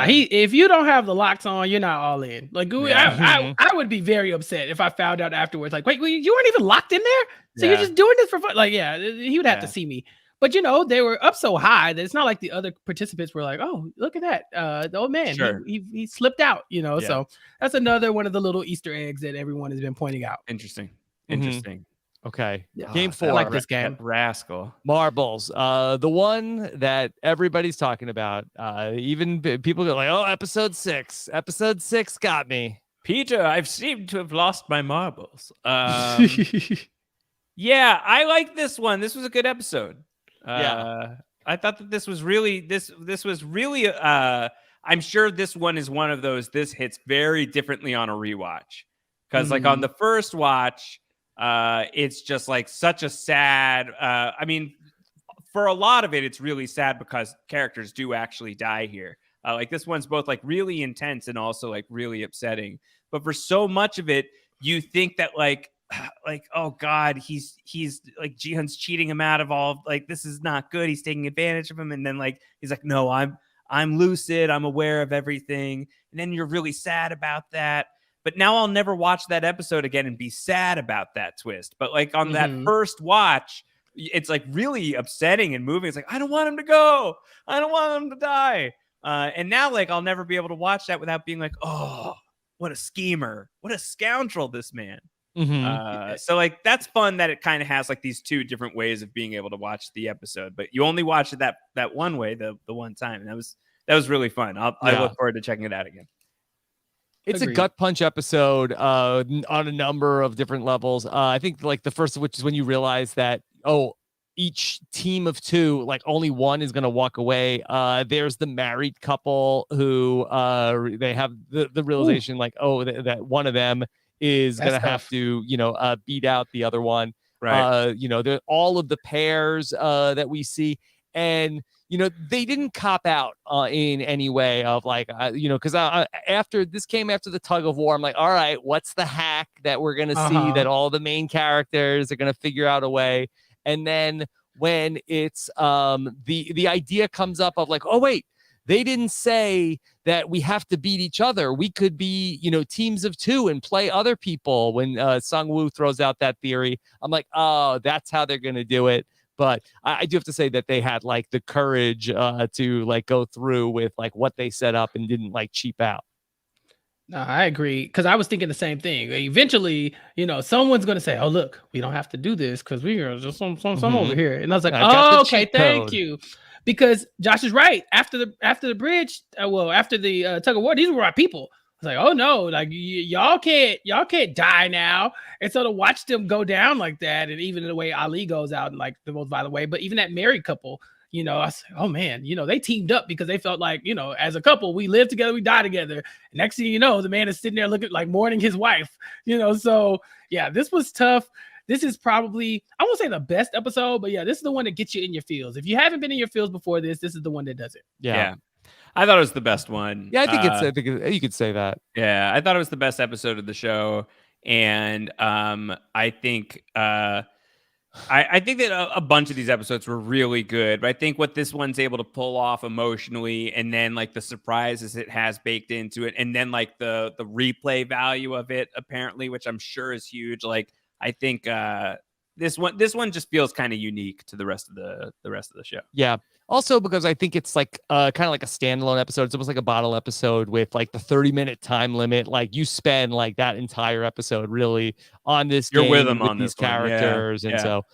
If you don't have the locks on, you're not all in. Like I would be very upset if I found out afterwards. Like, wait, you weren't even locked in there, so you're just doing this for fun. Like, he would have to see me. But they were up so high that it's not like the other participants were like, oh, look at that, the old man, he slipped out. So that's another one of the little Easter eggs that everyone has been pointing out.
Interesting.
Okay. Game 4.
I like this game.
Rascal.
Marbles. The one that everybody's talking about. Even people go like, oh, episode 6. Episode 6 got me.
Peter, I've seemed to have lost my marbles. Yeah, I like this one. This was a good episode. I thought that this was really I'm sure this one is one of those, this hits very differently on a rewatch. Because like on the first watch, it's just like such a sad, I mean, for a lot of it, it's really sad because characters do actually die here. Like this one's both like really intense and also like really upsetting. But for so much of it, you think that like, oh God, he's like Jihyun's cheating him out of all, like this is not good. He's taking advantage of him. And then like, he's like, no, I'm lucid. I'm aware of everything. And then you're really sad about that. But now I'll never watch that episode again and be sad about that twist. But like on that first watch, it's like really upsetting and moving. It's like, I don't want him to go. I don't want him to die. And now like, I'll never be able to watch that without being like, oh, what a schemer. What a scoundrel this man. So like, that's fun that it kind of has like these two different ways of being able to watch the episode, but you only watch it that one way, the one time. And that was really fun. I look forward to checking it out again.
It's
Agreed.
a gut punch episode on a number of different levels. I think like the first of which is when you realize that, each team of two, like only one is going to walk away. There's the married couple who they have the realization like, that one of them is going to have to, beat out the other one.
Right.
All of the pairs that we see, and they didn't cop out in any way of like, because after this came after the tug of war, I'm like, all right, what's the hack that we're going to see that all the main characters are going to figure out a way? And then when it's the idea comes up of like, oh, wait, they didn't say that we have to beat each other. We could be, teams of two and play other people. When Sung-woo throws out that theory, I'm like, oh, that's how they're going to do it. But I do have to say that they had like the courage to like go through with like what they set up and didn't like cheap out.
No, I agree, because I was thinking the same thing. Eventually, someone's going to say, "Oh, look, we don't have to do this because we are just some over here." And I was like, "Oh, okay, thank you," because Josh is right. After the bridge, after the tug of war, these were our people. I was like, "Oh no, like y'all can't die now." And so to watch them go down like that, and even the way Ali goes out in like the most violent way, but even that married couple. I was like, oh man, they teamed up because they felt like, as a couple, we live together, we die together. And next thing you know, the man is sitting there looking like mourning his wife, So yeah, this was tough. This is probably, I won't say the best episode, but yeah, this is the one that gets you in your feels. If you haven't been in your feels before this is the one that does it.
Yeah. I thought it was the best one.
Yeah, I think you could say that.
Yeah, I thought it was the best episode of the show. And I think I think that a bunch of these episodes were really good, but I think what this one's able to pull off emotionally, and then like the surprises it has baked into it, and then like the replay value of it, apparently, which I'm sure is huge. Like I think this one just feels kind of unique to the rest of the show.
Yeah. Also, because I think it's like kind of like a standalone episode. It's almost like a bottle episode with like the 30-minute time limit. Like you spend like that entire episode really on this.
You're
game
with them on
these
this
characters, and so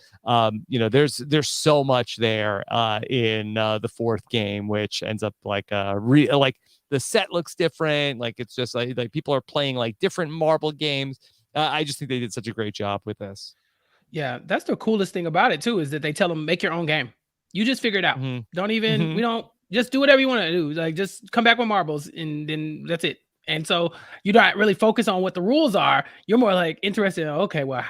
there's so much there in the fourth game, which ends up like like the set looks different. Like it's just like people are playing like different marble games. I just think they did such a great job with this.
Yeah, that's the coolest thing about it too, is that they tell them make your own game. You just figure it out.
Mm-hmm.
Don't even, we don't, just do whatever you want to do. Like just come back with marbles and then that's it. And so you don't really focus on what the rules are. You're more like interested in, okay, well,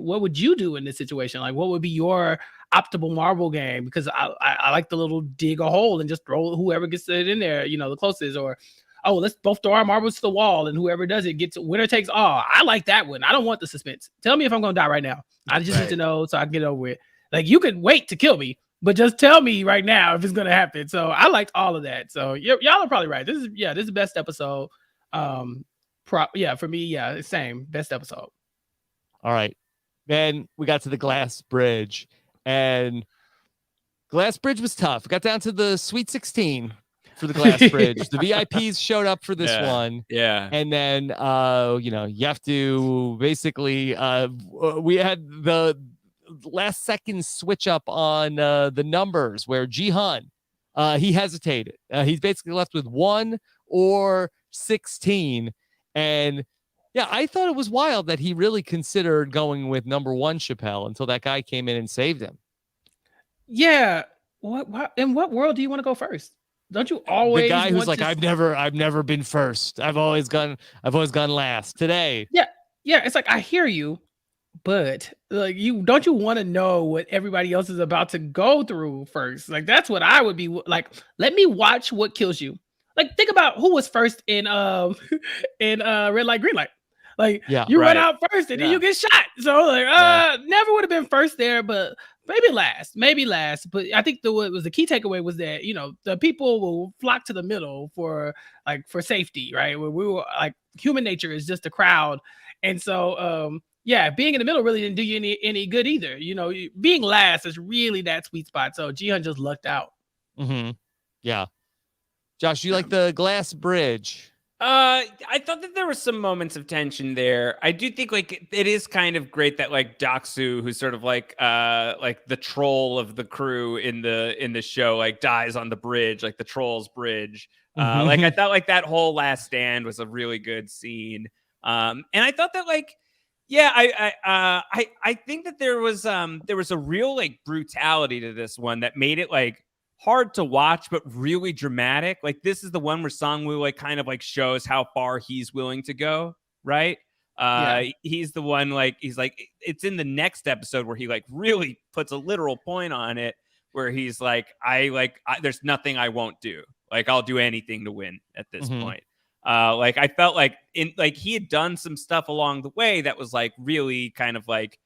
what would you do in this situation? Like what would be your optimal marble game? Because I like the little dig a hole and just throw whoever gets it in there, the closest, or, oh, let's both throw our marbles to the wall and whoever does it gets winner takes all. I like that one. I don't want the suspense. Tell me if I'm going to die right now. I just need to know so I can get over it. Like you could wait to kill me, but just tell me right now if it's going to happen. So I liked all of that. So y'all are probably right. This is the best episode. For me, same best episode.
All right. Then we got to the glass bridge, and glass bridge was tough. It got down to the Sweet 16 for the glass bridge. The VIPs showed up for this one.
Yeah.
And then, you have to basically, we had the last second switch up on the numbers where Jihan, he hesitated. He's basically left with 1 or 16. And yeah, I thought it was wild that he really considered going with number 1 Chappell until that guy came in and saved him.
Yeah. What in what world do you want to go first? Don't you always
the guy who's like, I've never been first. I've always gone last. Today.
Yeah. It's like I hear you, but like you want to know what everybody else is about to go through first. Like that's what I would be like. Let me watch what kills you. Like think about who was first in red light, green light. Like you run out first and then you get shot. So like never would have been first there, but maybe last. But I think the key takeaway was that the people will flock to the middle for safety, right? Where we were like human nature is just a crowd, and so being in the middle really didn't do you any good either. Being last is really that sweet spot. So Jihan just lucked out.
Mm-hmm. Yeah. Josh, you like the glass bridge?
I thought that there were some moments of tension there. I do think like it is kind of great that like Doksu, who's sort of like the troll of the crew in the show, like dies on the bridge, like the troll's bridge. Like I thought like that whole last stand was a really good scene. And I thought that like, yeah, I think that there was a real like brutality to this one that made it like hard to watch, but really dramatic. Like this is the one where Sang-woo like kind of like shows how far he's willing to go, right? He's the one like he's like it's in the next episode where he like really puts a literal point on it, where he's like, there's nothing I won't do. Like I'll do anything to win at this point. Like I felt like he had done some stuff along the way that was like really kind of like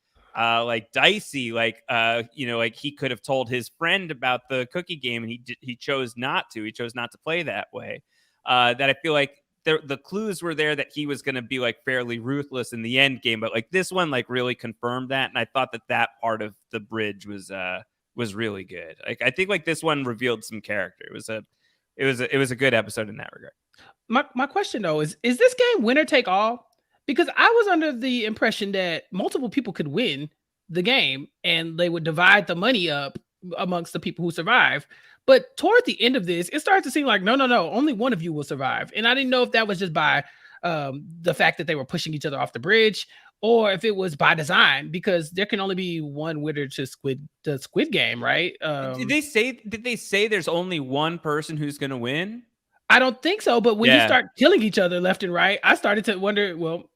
dicey, like like he could have told his friend about the cookie game and he chose not to. He chose not to play that way. That I feel like the clues were there that he was going to be like fairly ruthless in the end game, but like this one like really confirmed that, and I thought that part of the bridge was really good. Like I think like this one revealed some character. It was a good episode in that regard.
My question though is this game winner take all? Because I was under the impression that multiple people could win the game and they would divide the money up amongst the people who survive. But toward the end of this, it started to seem like no, only one of you will survive. And I didn't know if that was just by the fact that they were pushing each other off the bridge, or if it was by design, because there can only be one winner to the Squid Game, right?
Did they say there's only one person who's going to win?
I don't think so, but when you start killing each other left and right, I started to wonder, well,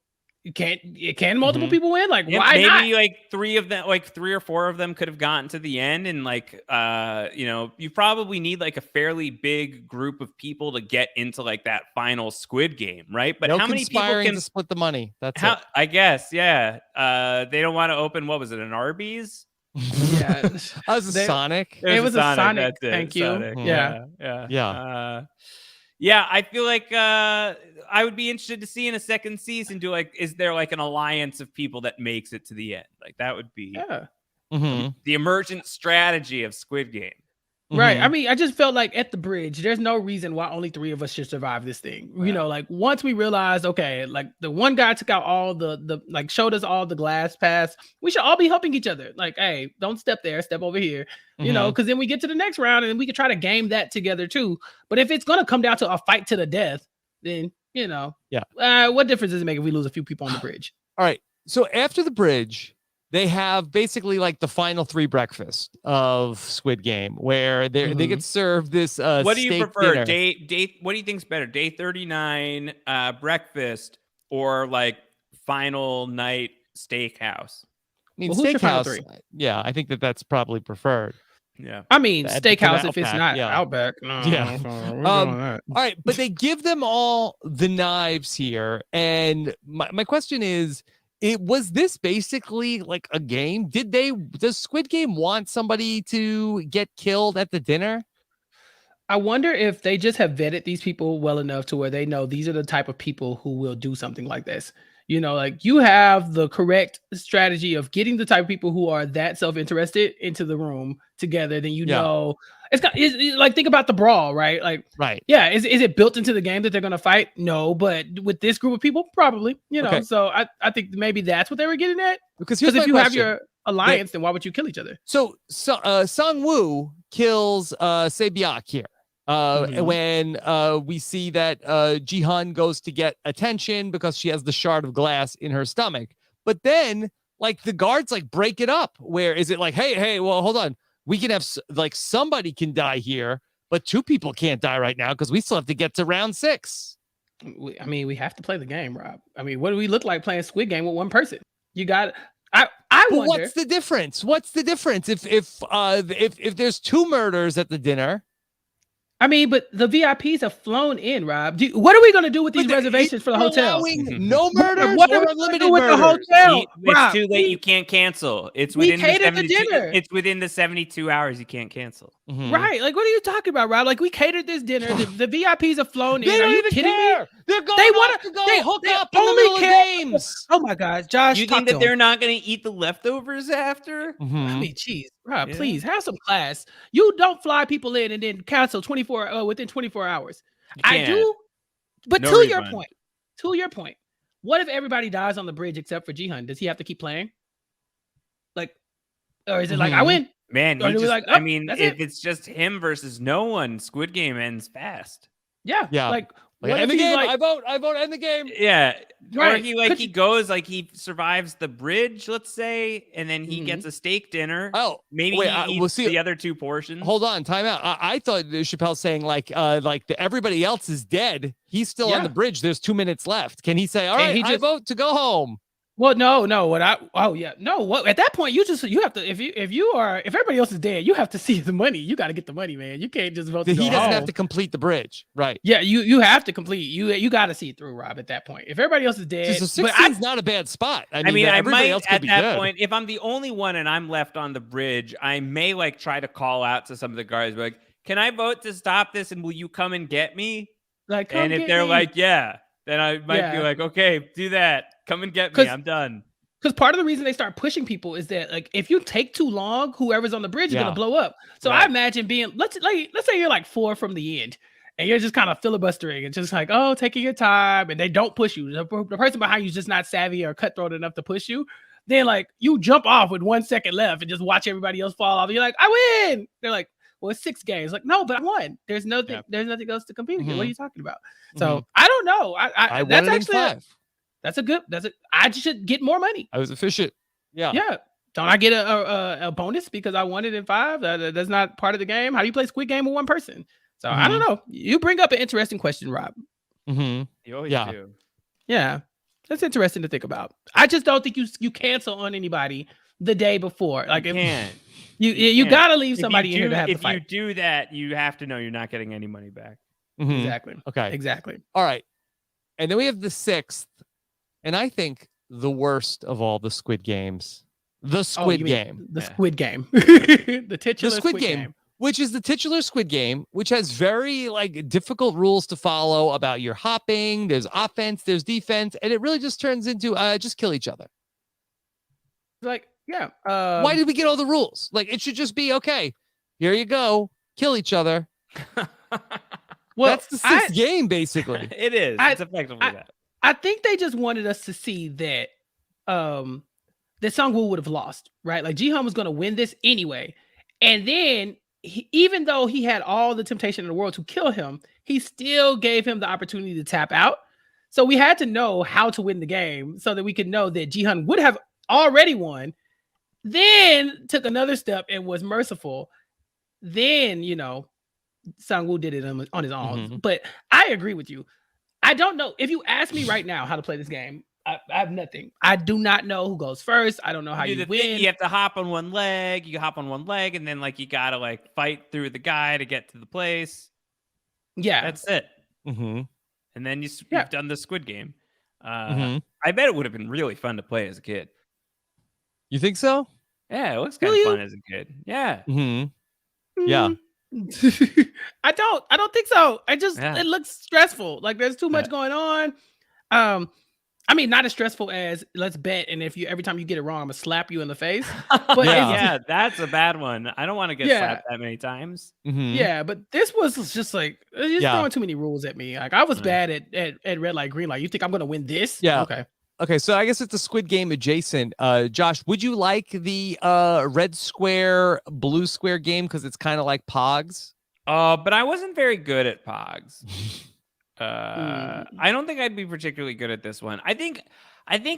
can multiple people win? Like, why not?
Maybe like three or four of them could have gotten to the end, and like you probably need like a fairly big group of people to get into like that final Squid Game, right? But how many people can
split the money? That's
it. I guess, yeah. They don't want to open, what was it, an Arby's?
Yeah,
that was a Sonic.
It was a Sonic. Thank you.
Sonic.
Yeah.
Yeah, I feel like I would be interested to see in a second season, is there like an alliance of people that makes it to the end? Like that would be the emergent strategy of Squid Game.
Right. I mean, I just felt like at the bridge, there's no reason why only 3 of us should survive this thing. You know, like once we realized, okay, like the one guy took out all the like showed us all the glass pass, we should all be helping each other. Like, hey, don't step there, step over here. You know, because then we get to the next round and we can try to game that together too. But if it's gonna come down to a fight to the death, then what difference does it make if we lose a few people on the bridge?
All right. So after the bridge, they have basically like the final 3 breakfast of Squid Game, where they get served this.
What do you prefer?
Dinner.
Day? What do you think's better? Day 39 breakfast, or like final night steakhouse?
I mean, steakhouse. Yeah, I think that's probably preferred.
Yeah,
I mean, steakhouse if it's not Outback. No,
all right, but they give them all the knives here, and my question is. Was this basically like a game? Does Squid Game want somebody to get killed at the dinner?
I wonder if they just have vetted these people well enough to where they know these are the type of people who will do something like this. You know, like you have the correct strategy of getting the type of people who are that self-interested into the room together. Then know it's like, think about the brawl, right? Like,
right.
Yeah. Is it built into the game that they're going to fight? No, but with this group of people, probably, so I think maybe that's what they were getting at. Because if you have your alliance, then why would you kill each other?
So Sang-woo kills Se-byak here. When we see that Ji-hun goes to get attention because she has the shard of glass in her stomach, but then like the guards like break it up. Where is it like, hey, well, hold on, we can have like somebody can die here, but 2 people can't die right now because we still have to get to round 6.
I mean, we have to play the game, Rob. I mean, what do we look like playing Squid Game with one person? You got I wonder.
What's the difference? If there's 2 murders at the dinner?
I mean, but the VIPs have flown in, Rob. What are we going to do with these reservations for the hotel?
No murders
what
or unlimited murders?
The hotel?
It's too late. You can't cancel. It's within
the dinner.
It's within the 72 hours. You can't cancel.
Right. Like, what are you talking about, Rob? Like, we catered this dinner. The VIPs have flown in.
They don't even care. They're going to go hook up in the middle of games.
Oh, my God. Josh,
you think that they're not going to eat the leftovers after?
I mean, geez. Rob, please have some class. You don't fly people in and then cancel within 24 hours. I do. But to your point, what if everybody dies on the bridge except for Ji-hun? Does he have to keep playing? Like, or is it like, I win?
Man, if it's just him versus no one, Squid Game ends fast.
Yeah. Like what
end
if
the game.
like,
I vote end the game.
Yeah.
Right.
Or he goes like he survives the bridge, let's say, and then he gets a steak dinner.
Oh,
maybe
wait,
he eats the other 2 portions.
Hold on, time out. I thought Chappelle saying like everybody else is dead. He's still on the bridge. There's 2 minutes left. Can he say, all right, I vote to go home?
Well, no. What at that point you have to if everybody else is dead, you have to see the money. You got to get the money, man. You can't just vote.
He doesn't have to complete the bridge, right?
Yeah, you have to complete. You got to see it through, Rob. At that point, if everybody else is dead,
so 16 is not a bad spot. I mean,
I
everybody
might
else could
at
be
that
good.
point, if I'm the only one and I'm left on the bridge, I may like try to call out to some of the guards, like, "Can I vote to stop this? And will you come and get me?"
Like,
and if they're like, "Yeah," then I might be like, "Okay, do that. Come and get me. I'm done."
Because part of the reason they start pushing people is that like if you take too long, whoever's on the bridge is gonna blow up. So I imagine being let's say you're like 4 from the end, and you're just kind of filibustering and just like taking your time, and they don't push you. The person behind you is just not savvy or cutthroat enough to push you. Then like you jump off with 1 second left and just watch everybody else fall off. And you're like, I win. They're like, well, it's 6 games. Like, no, but I won. There's nothing else to compete against. What are you talking about? So I don't know. I that's actually. I should get more money.
I was efficient. Yeah.
Don't I get a bonus because I won it in 5? That's not part of the game. How do you play Squid Game with 1 person? So I don't know. You bring up an interesting question, Rob.
You always do.
Yeah, that's interesting to think about. I just don't think you cancel on anybody the day before. Like you gotta leave somebody in here to have to fight.
If you do that, you have to know you're not getting any money back.
Exactly.
Okay.
Exactly.
All right. And then we have the 6th. And I think the worst of all the Squid Games, the Squid Game.
The Squid Game. The titular Squid Game.
Which is the titular Squid Game, which has very like difficult rules to follow about your hopping. There's offense, there's defense, and it really just turns into just kill each other.
Like, yeah.
Why did we get all the rules? Like, it should just be, okay, here you go, kill each other. Well, that's the 6th game, basically.
It is. It's effectively that.
I think they just wanted us to see that that Sung-woo would have lost, right? Like Ji-hun was going to win this anyway. And then even though he had all the temptation in the world to kill him, he still gave him the opportunity to tap out. So we had to know how to win the game so that we could know that Ji-hun would have already won, then took another step and was merciful. Then, Sung-woo did it on his own. But I agree with you. I don't know. If you ask me right now how to play this game, I have nothing. I do not know who goes first. I don't know how you win.
You have to hop on one leg. You hop on one leg, and then like you gotta like fight through the guy to get to the place.
Yeah,
that's it. And then you've done the Squid Game. I bet it would have been really fun to play as a kid.
You think so?
Yeah, it looks kind of fun as a kid. Yeah.
Yeah.
I don't think so. It looks stressful. Like there's too much going on. I mean, not as stressful as let's bet, and every time you get it wrong, I'm gonna slap you in the face. But
that's a bad one. I don't want to get slapped that many times.
Yeah, but this was just like you're throwing too many rules at me. Like I was bad at red light, green light. You think I'm gonna win this?
Yeah. Okay, so I guess it's a Squid Game adjacent. Josh, would you like the red square, blue square game because it's kind of like Pogs?
But I wasn't very good at Pogs. I don't think I'd be particularly good at this one. I think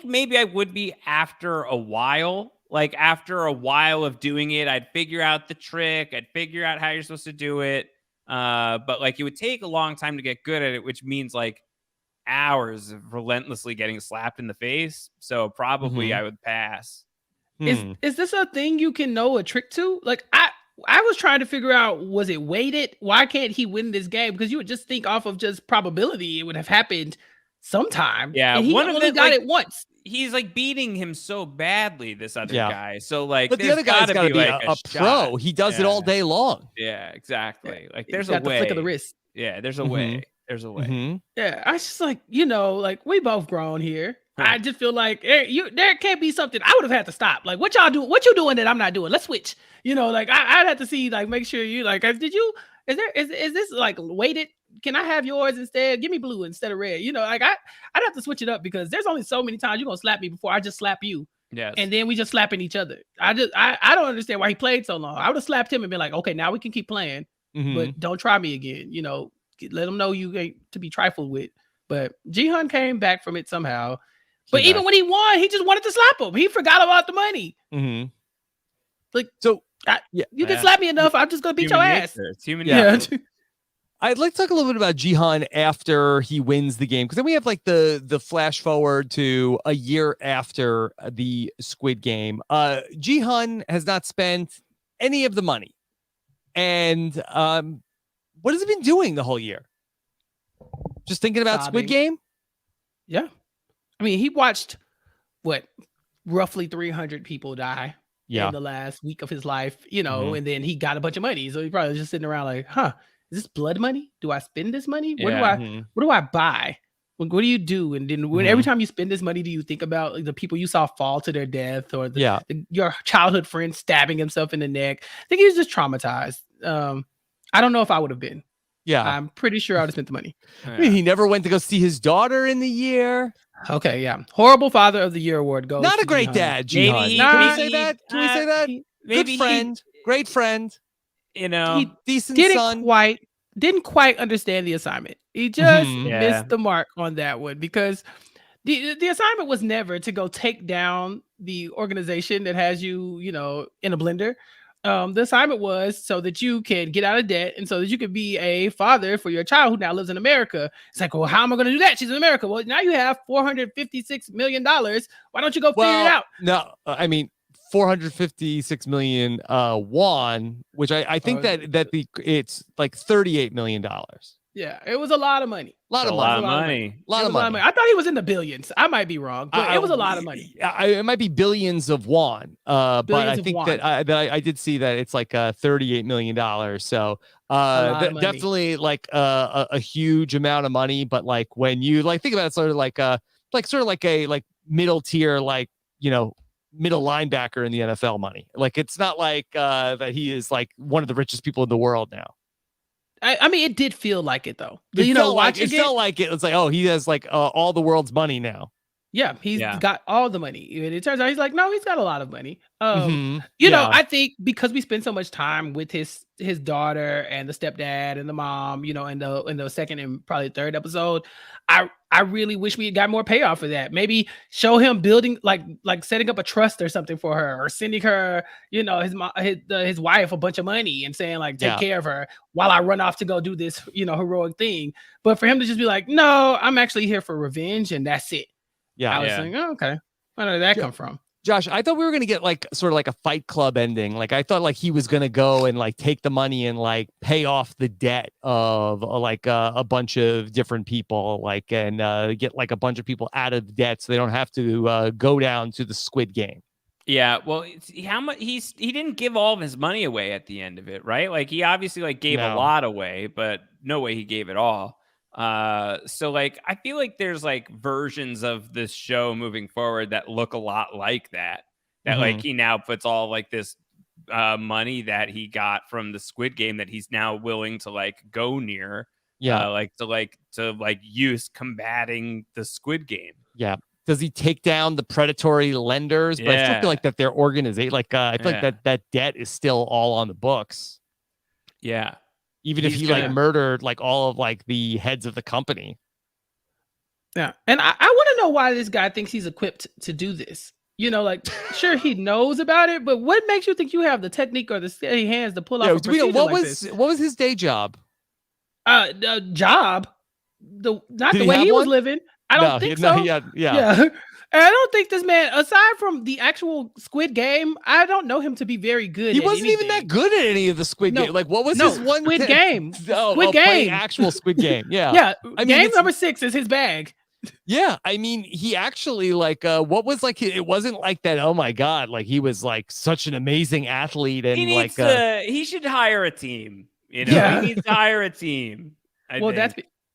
maybe I would be after a while. Like after a while of doing it, I'd figure out the trick. I'd figure out how you're supposed to do it. But like it would take a long time to get good at it, which means like hours of relentlessly getting slapped in the face. So probably I would pass.
Is this a thing you can know a trick to? Like I was trying to figure out, was it weighted? Why can't he win this game? Because you would just think off of just probability, it would have happened sometime.
Yeah,
and he only got it once.
He's like beating him so badly, this other guy. So like,
but the other guy's got to be like a pro. He does it all day long.
Yeah, exactly. Like there's
a way. The flick of the wrist.
Yeah, there's a way. There's a way.
Yeah, I was just like, like we both grown here. I just feel like there can't be something I would have had to stop. Like what y'all do, what you doing that I'm not doing? Let's switch. Like I'd have to see, like make sure you like. Is this like weighted? Can I have yours instead? Give me blue instead of red. Like I'd have to switch it up because there's only so many times you're gonna slap me before I just slap you.
Yes.
And then we just slapping each other. I don't understand why he played so long. I would have slapped him and been like, okay, now we can keep playing, but don't try me again. let them know you ain't to be trifled with. But Jihan came back from it somehow. But
He
even when he won, he just wanted to slap him. He forgot about the money.
Mm-hmm.
Like,
so,
you can slap me enough. I'm just gonna beat your ass.
It's human
nature.
nature.
I'd like to talk a little bit about Jihan after he wins the game, because then we have like the flash forward to a year after the Squid Game. Jihan has not spent any of the money, and what has he been doing the whole year? Just thinking about Squid Game?
Yeah, I mean, he watched roughly 300 people die in the last week of his life, and then he got a bunch of money, so he probably was just sitting around like, is this blood money? Do I spend this money? What do I buy? What do you do? And then every time you spend this money, do you think about like, the people you saw fall to their death, or your childhood friend stabbing himself in the neck? I think he was just traumatized. I don't know if I would have been.
Yeah,
I'm pretty sure I would have spent the money.
I mean, he never went to go see his daughter in the year.
Okay, yeah. Horrible Father of the Year award goes.
Not a great dad, Jihan. Can we say that? Can we say that? Good friend, great friend.
He
decent son.
Didn't quite understand the assignment. He just missed the mark on that one, because the assignment was never to go take down the organization that has you, in a blender. The assignment was so that you can get out of debt, and so that you could be a father for your child who now lives in America. It's like, well, how am I going to do that? She's in America. Well, now you have $456 million. Why don't you go figure it out?
No, I mean, 456 million won, which I think it's like $38 million.
Yeah, it was a lot of money.
A lot of money.
I thought he was in the billions. I might be wrong, but it was a lot of money.
It might be billions of won. But I think that I did see that it's like $38 million. So definitely like a huge amount of money. But like when you like think about it, sort of like a middle tier, middle linebacker in the NFL money. Like it's not like that he is like one of the richest people in the world now.
I mean, it did feel like it though.
It felt like it. It's like, oh, he has like all the world's money now.
Yeah, he's got all the money. And it turns out he's like, no, he's got a lot of money.
Mm-hmm.
I think because we spend so much time with his daughter and the stepdad and the mom, in the second and probably third episode, I really wish we had got more payoff for that. Maybe show him building like setting up a trust or something for her, or sending her, his wife a bunch of money and saying like, take care of her while I run off to go do this, heroic thing. But for him to just be like, no, I'm actually here for revenge, and that's it.
Yeah,
I was thinking, oh, okay, where did that come from?
Josh, I thought we were gonna get like sort of like a Fight Club ending. Like I thought like he was gonna go and like take the money and like pay off the debt of a bunch of different people, like and get like a bunch of people out of the debt so they don't have to go down to the Squid Game.
Yeah, well, how much he didn't give all of his money away at the end of it, right? Like he obviously like gave a lot away, but no way he gave it all. So like I feel like there's like versions of this show moving forward that look a lot like that like he now puts all like this money that he got from the Squid Game that he's now willing to like go near to use combating the Squid Game.
Does he take down the predatory lenders? But I still feel like that their organization, I feel like that debt is still all on the books. Even if he like murdered like all of like the heads of the company.
Yeah. And I want to know why this guy thinks he's equipped to do this. Sure, he knows about it, but what makes you think you have the technique or the steady hands to pull off a procedure
what was his day job?
Job? Not the way he was living. I don't think so. Yeah. And I don't think this man, aside from the actual Squid Game, I don't know him to be very good.
He wasn't even that good at any of the Squid Game. Like, what was his one
Squid Game?
Squid Game, actual Squid Game. Yeah,
yeah. Game number 6 is his bag.
Yeah, I mean, he actually like what was like it wasn't like that. Oh my god, like he was like such an amazing athlete, and
he should hire a team. He needs to hire a team.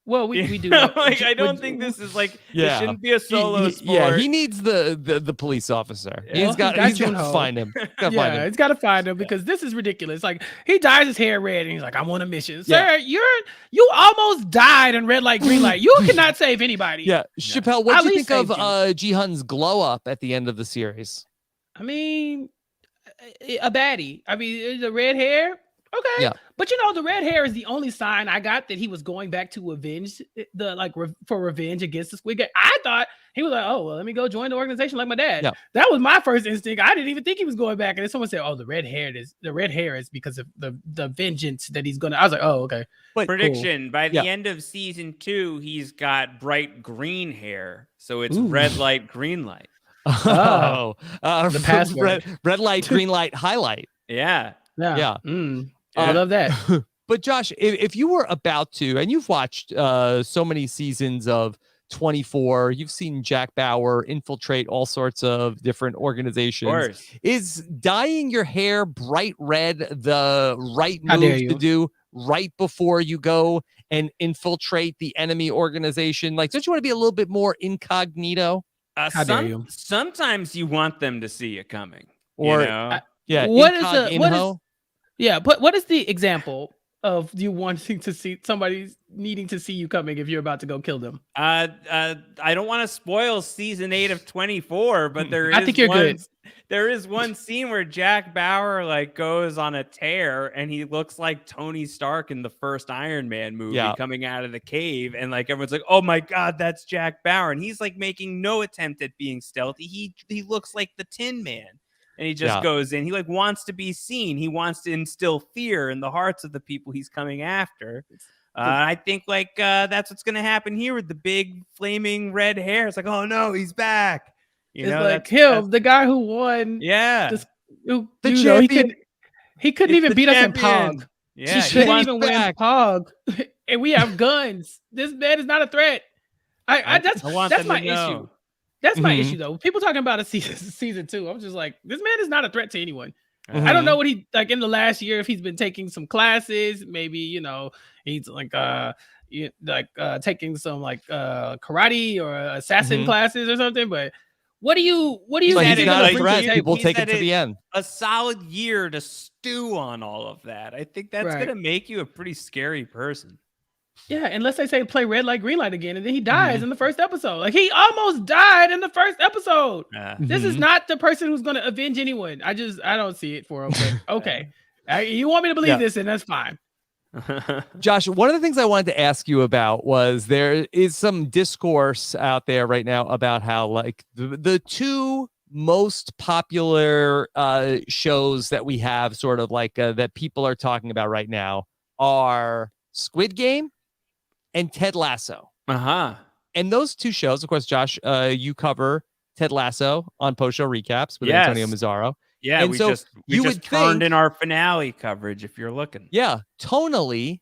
We do. Like,
I don't think this is like it shouldn't be a solo sport.
Yeah, he needs the police officer. He's got to find him.
He's got to find him because this is ridiculous. Like he dyes his hair red and he's like, I'm on a mission. Sir, you almost died in red light, green light. You cannot save anybody.
Yeah. Chappell, what do you think of Jihan's glow up at the end of the series?
I mean, a baddie. I mean, the red hair. Okay.
Yeah.
But the red hair is the only sign I got that he was going back to avenge for revenge against the Squid Game. I thought he was like, oh, well, let me go join the organization like my dad.
Yeah.
That was my first instinct. I didn't even think he was going back. And then someone said, oh, the red hair is because of the vengeance that he's gonna. I was like, oh, okay.
But
prediction
cool.
by the end of season 2, he's got bright green hair. So it's red light, green light.
Oh,
the password.
Red light, green light, highlight.
Yeah.
Yeah. I love that.
But Josh, if you were about to, and you've watched so many seasons of 24, you've seen Jack Bauer infiltrate all sorts of different organizations. Is dyeing your hair bright red the right move to do right before you go and infiltrate the enemy organization? Like, don't you want to be a little bit more incognito?
Sometimes you want them to see you coming.
Or,
what is the example of you wanting to see somebody needing to see you coming if you're about to go kill them?
I don't want to spoil season 8 of 24, but
I think you're good.
There is one scene where Jack Bauer like goes on a tear and he looks like Tony Stark in the first Iron Man movie coming out of the cave, and like everyone's like, oh my god, that's Jack Bauer, and he's like making no attempt at being stealthy. He looks like the Tin Man. And he just goes in. He like wants to be seen. He wants to instill fear in the hearts of the people he's coming after. I think like that's what's going to happen here with the big flaming red hair. It's like, oh no, he's back.
It's like him, the guy who won.
Yeah,
the champion.
He couldn't even beat us in Pog.
Yeah,
he couldn't even win Pog. And we have guns. This man is not a threat. That's my issue. That's my issue, though. People talking about a season 2. I'm just like, this man is not a threat to anyone. I don't know what he like in the last year, if he's been taking some classes, maybe he's like taking some like karate or assassin classes or something. But what do you
think? He's not a threat. People take it to the end.
A solid year to stew on all of that. I think that's gonna make you a pretty scary person.
Yeah, unless they say play red light, green light again, and then he dies in the first episode. Like, he almost died in the first episode. This is not the person who's going to avenge anyone. I don't see it for him. But okay. You want me to believe this, and that's fine.
Josh, one of the things I wanted to ask you about was there is some discourse out there right now about how like the two most popular shows that we have sort of like that people are talking about right now are Squid Game and Ted Lasso. And those two shows, of course, Josh, you cover Ted Lasso on post-show recaps with Antonio Mazzaro.
Yeah,
and
we just turned in our finale coverage if you're looking.
Yeah, tonally,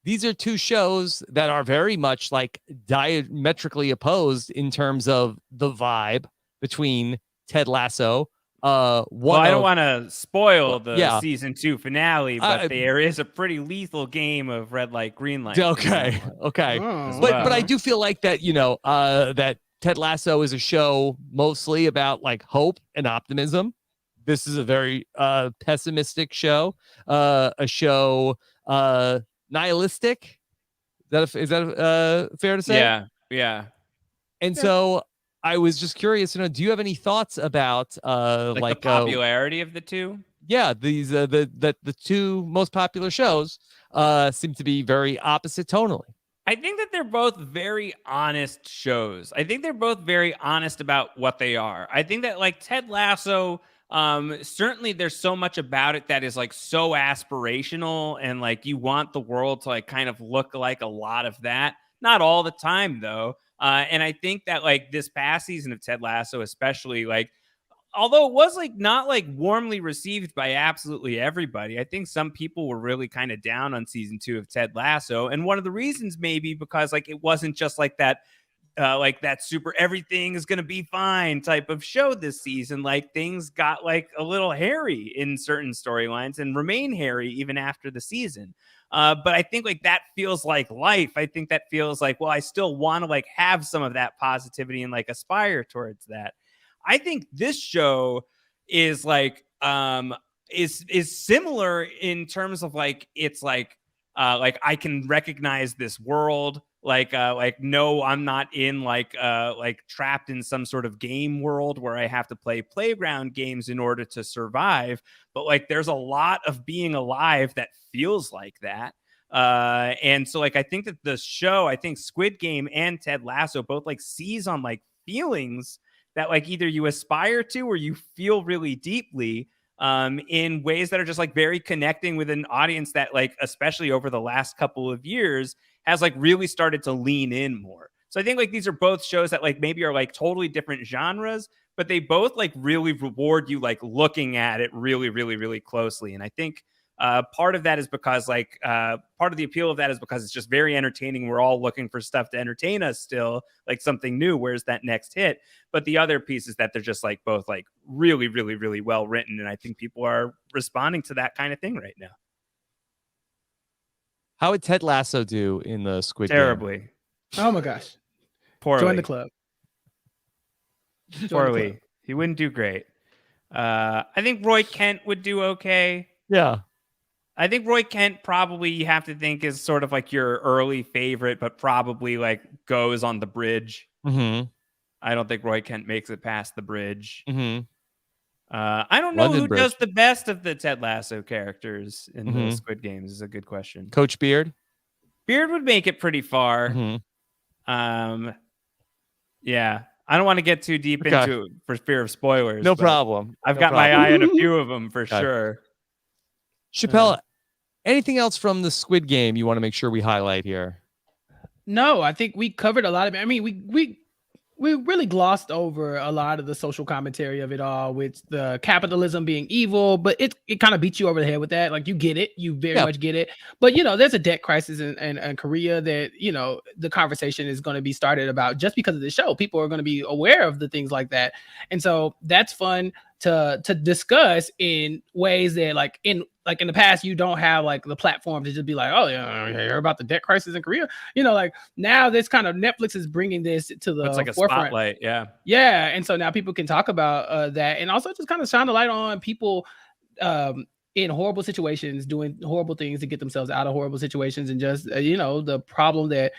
these are two shows that are very much like diametrically opposed in terms of the vibe between Ted Lasso. I don't want to spoil the season 2 finale, but there is a pretty lethal game of red light, green light. Okay. But I do feel like that, that Ted Lasso is a show mostly about like hope and optimism. This is a very pessimistic show, a show nihilistic. Is that fair to say?
Yeah.
And so I was just curious, do you have any thoughts about
like the popularity of the two?
Yeah, these the two most popular shows seem to be very opposite tonally.
I think that they're both very honest shows. I think they're both very honest about what they are. I think that like Ted Lasso, certainly there's so much about it that is like so aspirational and like you want the world to like kind of look like a lot of that. Not all the time though. And I think that like this past season of Ted Lasso, especially like, although it was like not like warmly received by absolutely everybody, I think some people were really kind of down on season 2 of Ted Lasso. And one of the reasons maybe because like it wasn't just like that super everything is going to be fine type of show this season. Like things got like a little hairy in certain storylines and remain hairy even after the season. But I think like that feels like life. I think that feels like, well, I still want to like have some of that positivity and like aspire towards that. I think this show is like is similar in terms of like it's like I can recognize this world.
Like no, I'm not in like trapped in some sort of game world where I have to play playground games in order to survive. But like there's a lot of being alive that feels like that. And so like I think that the show, I think Squid Game and Ted Lasso both like seize on like feelings that like either you aspire to or you feel really deeply in ways that are just like very connecting with an audience that like, especially over the last couple of years, has like really started to lean in more. So I think like these are both shows that like maybe are like totally different genres, but they both like really reward you like looking at it really, really, really closely. And I think part of that is because like part of the appeal of that is because it's just very entertaining. We're all looking for stuff to entertain us still, like something new. Where's that next hit? But the other piece is that they're just like both like really, really, really well written. And I think people are responding to that kind of thing right now.
How would Ted Lasso do in the Squid
Terribly.
Game?
Oh my gosh.
Poorly.
Join the club.
Poorly. He wouldn't do great. I think Roy Kent would do okay.
Yeah.
I think Roy Kent probably you have to think is sort of like your early favorite, but probably like goes on the bridge.
Mm-hmm.
I don't think Roy Kent makes it past the bridge.
Mm-hmm.
I don't know
London
who
Bridge.
does the best of the Ted Lasso characters in the Squid Games is a good question.
Coach Beard?
Beard would make it pretty far.
Mm-hmm.
Yeah. I don't want to get too deep into it for fear of spoilers.
No problem.
I've got my eye on a few of them for sure.
Chappell, anything else from the Squid Game you want to make sure we highlight here?
No, I think we covered a lot of it. I mean, we really glossed over a lot of the social commentary of it all, with the capitalism being evil, but it kind of beats you over the head with that. Like, you get it, you very much get it. But, you know, there's a debt crisis in Korea that, you know, the conversation is going to be started about just because of the show. People are going to be aware of the things like that. And so that's fun to discuss in ways that like in the past, you don't have like the platform to just be like, oh yeah, hear about the debt crisis in Korea. You know, like now this kind of Netflix is bringing this to the
it's like a
forefront.
spotlight.
Yeah. And so now people can talk about that, and also just kind of shine a light on people in horrible situations, doing horrible things to get themselves out of horrible situations, and just, you know, the problem that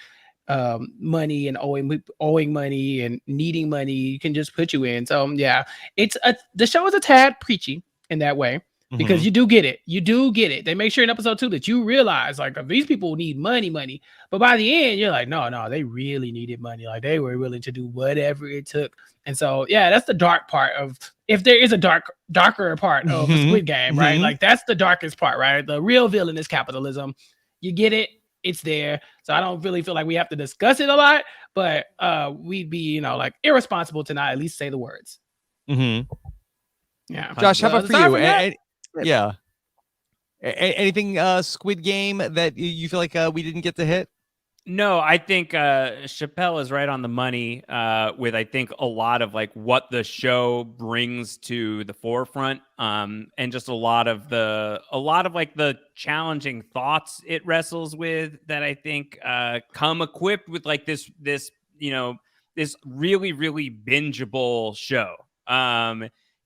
money and owing money and needing money can just put you in. So yeah, the show is a tad preachy in that way, because you do get it. They make sure in episode 2 that you realize like these people need money, but by the end you're like, no, they really needed money. Like they were willing to do whatever it took. And so yeah, that's the dark part of, if there is a darker part of the Squid Game, right? Like that's the darkest part, right? The real villain is capitalism. You get it. It's there. So I don't really feel like we have to discuss it a lot, but we'd be, you know, like irresponsible to not at least say the words. Yeah.
Josh, how about for you? Yeah. Anything Squid Game that you feel like we didn't get to hit?
No, I think Chappell is right on the money with, I think, a lot of like what the show brings to the forefront, and just a lot of like the challenging thoughts it wrestles with that I think come equipped with like this you know, this really, really bingeable show.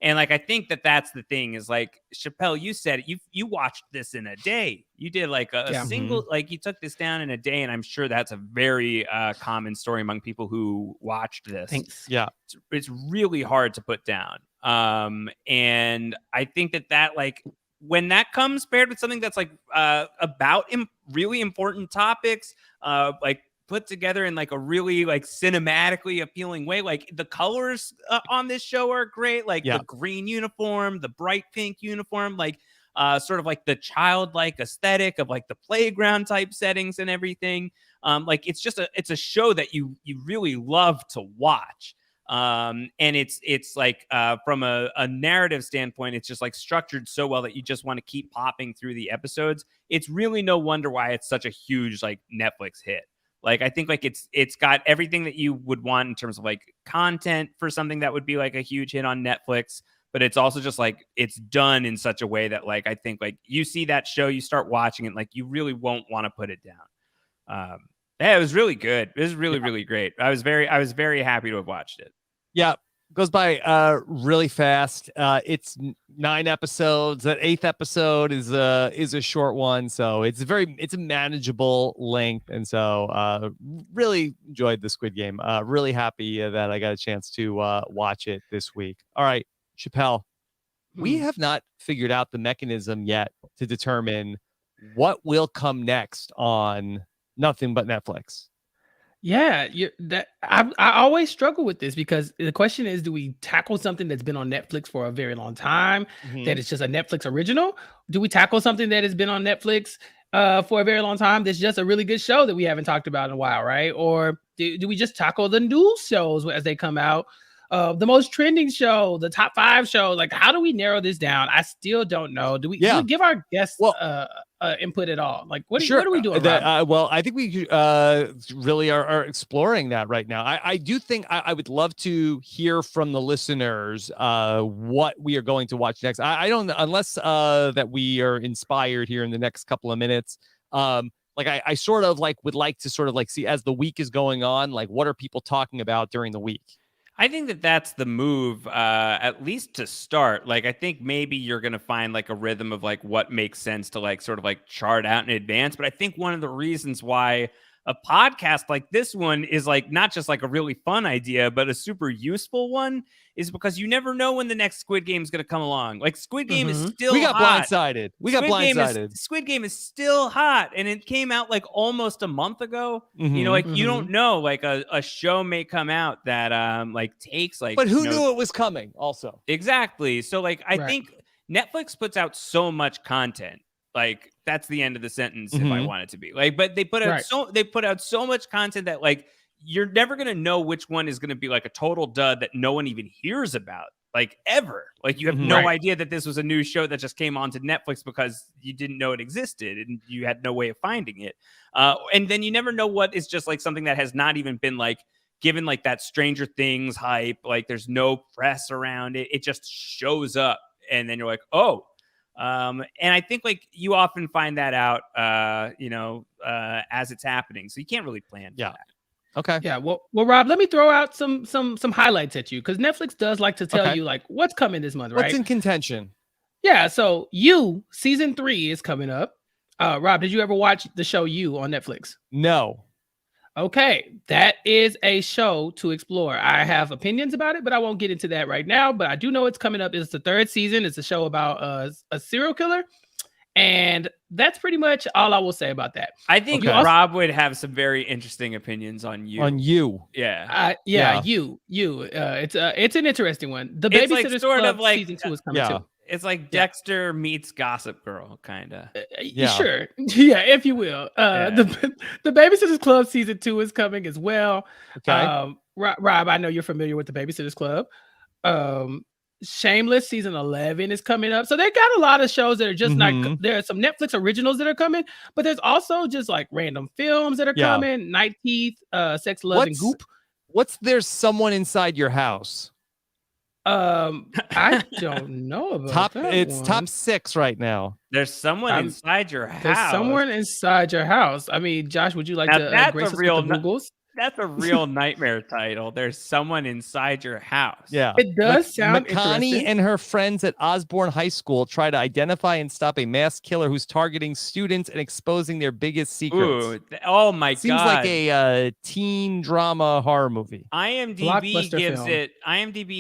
And like I think that's the thing is like, Chappell, you said it, you watched this in a day. You did like a single like you took this down in a day, and I'm sure that's a very common story among people who watched this.
Thanks.
Yeah,
it's really hard to put down. And I think that like when that comes paired with something that's like about really important topics, like put together in like a really like cinematically appealing way. Like the colors on this show are great. Like the green uniform, the bright pink uniform, like sort of like the childlike aesthetic of like the playground type settings and everything. Like it's a show that you really love to watch. And it's like from a narrative standpoint, it's just like structured so well that you just want to keep popping through the episodes. It's really no wonder why it's such a huge like Netflix hit. Like, I think like it's got everything that you would want in terms of like content for something that would be like a huge hit on Netflix, but it's also just like it's done in such a way that like I think like you see that show, you start watching it, like you really won't want to put it down. Yeah, it was really good. It was really, really great. I was very happy to have watched it.
Yeah. Goes by really fast. It's 9 episodes. That 8th episode is a short one, so it's a manageable length, and so really enjoyed the Squid Game. Really happy that I got a chance to watch it this week. All right, Chappell, we have not figured out the mechanism yet to determine what will come next on Nothing But Netflix.
Yeah, I always struggle with this because the question is, do we tackle something that's been on Netflix for a very long time, that is just a Netflix original? Do we tackle something that has been on Netflix for a very long time that's just a really good show that we haven't talked about in a while, right? Or do we just tackle the new shows as they come out? The most trending show, the top 5 shows. Like, how do we narrow this down? I still don't know. Do we give our guests input at all? Like, what are we doing?
Well, I think we really are exploring that right now. I do think I would love to hear from the listeners what we are going to watch next. I don't, unless that we are inspired here in the next couple of minutes. Like I sort of like would like to sort of like see as the week is going on, like what are people talking about during the week?
I think that that's the move, at least to start. Like, I think maybe you're going to find like a rhythm of like what makes sense to like sort of like chart out in advance. But I think one of the reasons why a podcast like this one is like not just like a really fun idea, but a super useful one is because you never know when the next Squid Game is going to come along. Like Squid Game is still
We got
hot.
blindsided.
Squid Game is still hot, and it came out like almost a month ago. You know, like you don't know, like a show may come out that like takes like.
But who knew it was coming? Also,
exactly. So like I think Netflix puts out so much content. Like that's the end of the sentence if I want it to be. Like, but they put out so much content that like you're never gonna know which one is gonna be like a total dud that no one even hears about, like ever. Like you have no idea that this was a new show that just came onto Netflix because you didn't know it existed and you had no way of finding it. And then you never know what is just like something that has not even been like given like that Stranger Things hype. Like there's no press around it. It just shows up, and then you're like, oh. And I think like you often find that out, as it's happening. So you can't really plan for that.
Okay.
Yeah. Well, Rob, let me throw out some highlights at you because Netflix does like to tell you like what's coming this month, right?
What's in contention?
Yeah. So season 3 is coming up. Rob, did you ever watch the show You on Netflix?
No.
Okay, that is a show to explore. I have opinions about it, but I won't get into that right now. But I do know it's coming up. It's the 3rd season. It's a show about a serial killer. And that's pretty much all I will say about that.
I think Rob would have some very interesting opinions on You.
On You.
Yeah.
You. It's an interesting one. The Babysitter's Club season 2 is coming too.
It's like Dexter meets Gossip Girl, kind of.
Sure. Yeah, if you will. The Babysitter's Club season 2 is coming as well.
Okay.
Rob, I know you're familiar with the Babysitter's Club. Shameless season 11 is coming up. So they got a lot of shows that are just not, there are some Netflix originals that are coming, but there's also just like random films that are coming. Night Teeth, Sex, Love, and Goop.
There's Someone Inside Your House?
I don't know about
It's top 6 right now.
There's someone inside your house.
There's someone inside your house. I mean, Josh, would you like to grace us with the Googles?
That's a real nightmare title. There's someone inside your house.
Yeah.
It does sound
Makani
interesting.
and her friends at Osborne High School try to identify and stop a mass killer who's targeting students and exposing their biggest secrets.
Ooh, oh my God.
Seems like a teen drama horror movie.
IMDb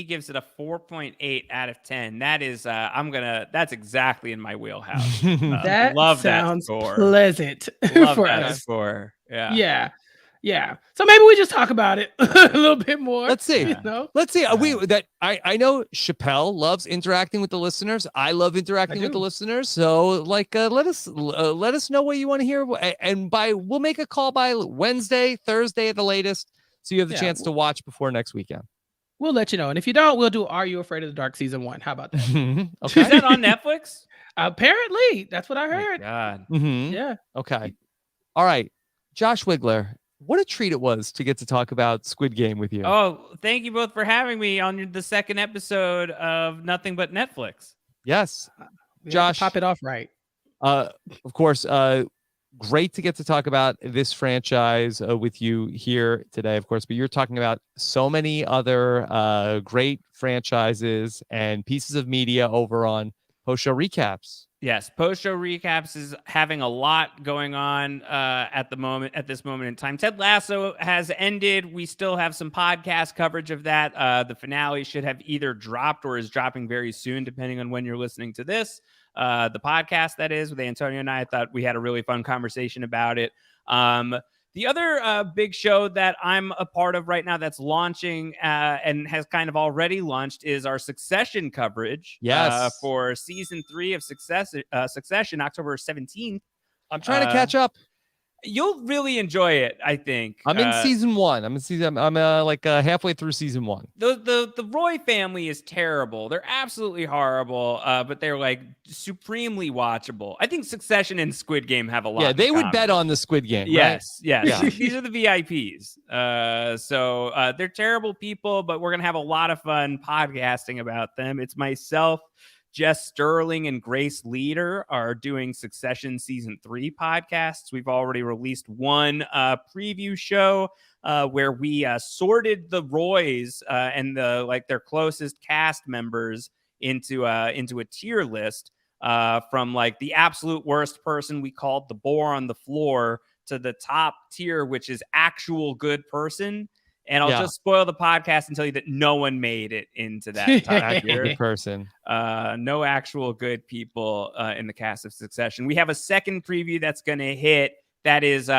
gives it a 4.8 out of 10. That is that's exactly in my wheelhouse.
That
love
sounds
that score.
Pleasant
Love
for
that
us.
score.
Yeah. So maybe we just talk about it a little bit more.
Let's see. Let's see. I know Chappell loves interacting with the listeners. I love interacting with the listeners. So let us know what you want to hear, and we'll make a call by Wednesday, Thursday at the latest, so you have the chance to watch before next weekend.
We'll let you know, and if you don't, we'll do Are You Afraid of the Dark season 1? How about that?
Okay.
Is that on Netflix?
Apparently, that's what I heard.
God.
Yeah.
Okay. All right, Josh Wigler. What a treat it was to get to talk about Squid Game with you.
Oh, thank you both for having me on the 2nd episode of Nothing But Netflix.
Yes. Josh,
pop it off right.
Of course, great to get to talk about this franchise with you here today, of course, but you're talking about so many other great franchises and pieces of media over on Post-Show Recaps.
Yes, Post-Show Recaps is having a lot going on at this moment in time. Ted Lasso has ended. We still have some podcast coverage of that. The finale should have either dropped or is dropping very soon, depending on when you're listening to this. The podcast, that is, with Antonio and I thought we had a really fun conversation about it. The other big show that I'm a part of right now that's launching and has kind of already launched is our Succession coverage.
Yes.
For season 3 of Succession, October 17th.
I'm trying to catch up.
You'll really enjoy it, I think.
I'm in season 1. I'm halfway through season 1.
The Roy family is terrible. They're absolutely horrible, but they're like supremely watchable. I think Succession and Squid Game have a lot.
Yeah, they would
common.
bet on the Squid Game.
Yes,
right?
yes. Yeah. These are the VIPs. So they're terrible people, but we're gonna have a lot of fun podcasting about them. It's myself, Jess Sterling, and Grace Leader are doing Succession Season 3 podcasts. We've already released one preview show where we sorted the Roys and their closest cast members into a tier list from like the absolute worst person we called the bore on the floor to the top tier, which is actual good person. And I'll just spoil the podcast and tell you that no one made it into that top tier.
Person.
No actual good people in the cast of Succession. We have a second preview that's going to hit that is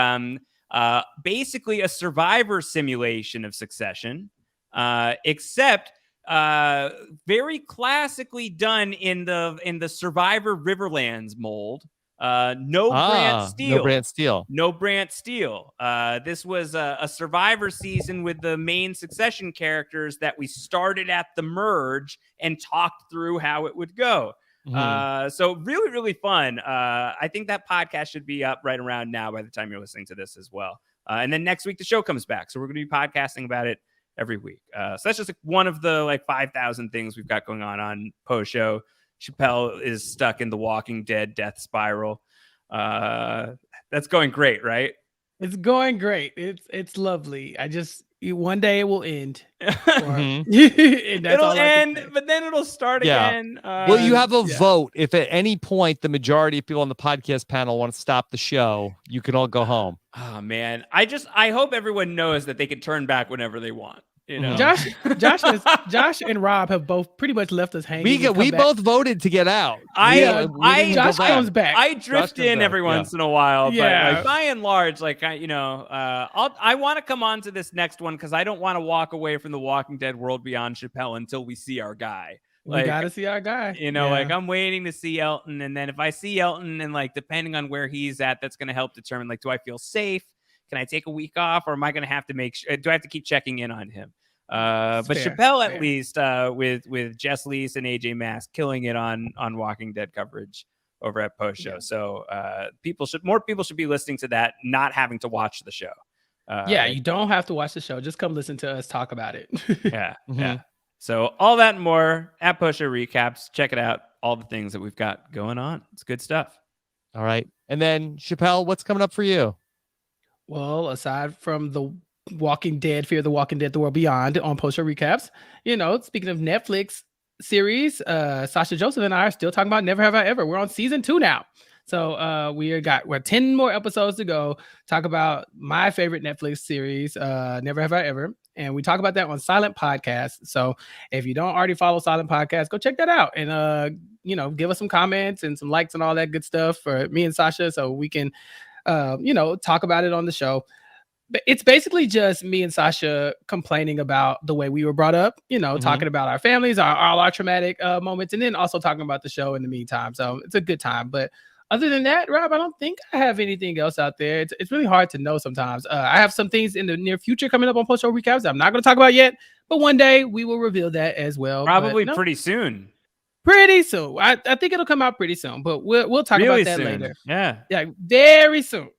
basically a survivor simulation of Succession, except very classically done in the Survivor Riverlands mold. No Brant Steele. This was a Survivor season with the main Succession characters that we started at the merge and talked through how it would go. So really, really fun. I think that podcast should be up right around now by the time you're listening to this as well. And then next week, the show comes back. So we're going to be podcasting about it every week. So that's just one of the 5,000 things we've got going on Post Show. Chappell is stuck in the Walking Dead death spiral. That's going great, right?
It's going great. It's lovely. One day it will end. And
it'll end, but then it'll start again.
Well, you have a vote. If at any point the majority of people on the podcast panel want to stop the show, you can all go home.
Oh man, I hope everyone knows that they can turn back whenever they want. You know?
Josh and Rob have both pretty much left us hanging.
We both voted to get out.
Josh comes back.
I drift in every once in a while, but by and large, I want to come on to this next one because I don't want to walk away from the Walking Dead world beyond Chappell until we see our guy.
We gotta see our guy.
I'm waiting to see Elton, and then if I see Elton, and depending on where he's at, that's going to help determine do I feel safe? Can I take a week off, or am I going to have to do I have to keep checking in on him? But Chappell, at least, with Jess Lees and AJ Mask killing it on Walking Dead coverage over at Post Show. So more people should be listening to that, not having to watch the show.
You don't have to watch the show. Just come listen to us talk about it.
Yeah. So all that and more at Post Show Recaps. Check it out. All the things that we've got going on. It's good stuff.
All right. And then Chappell, what's coming up for you?
Well, aside from the Walking Dead, Fear the Walking Dead, The World Beyond on Post Show Recaps, speaking of Netflix series, Sasha Joseph and I are still talking about Never Have I Ever. We're on season 2 now. So we're 10 more episodes to go. Talk about my favorite Netflix series, Never Have I Ever. And we talk about that on Silent Podcast. So if you don't already follow Silent Podcast, go check that out. And, give us some comments and some likes and all that good stuff for me and Sasha so we can talk about it on the show. But it's basically just me and Sasha complaining about the way we were brought up, talking about our families, all our traumatic moments, and then also talking about the show in the meantime. So it's a good time. But other than that, Rob, I don't think I have anything else out there. It's really hard to know sometimes. I have some things in the near future coming up on Post Show Recaps that I'm not going to talk about yet, but one day we will reveal that as well.
Probably pretty soon.
Pretty soon. I think it'll come out pretty soon, but we'll talk
really
about that
soon.
later.
Yeah,
very soon.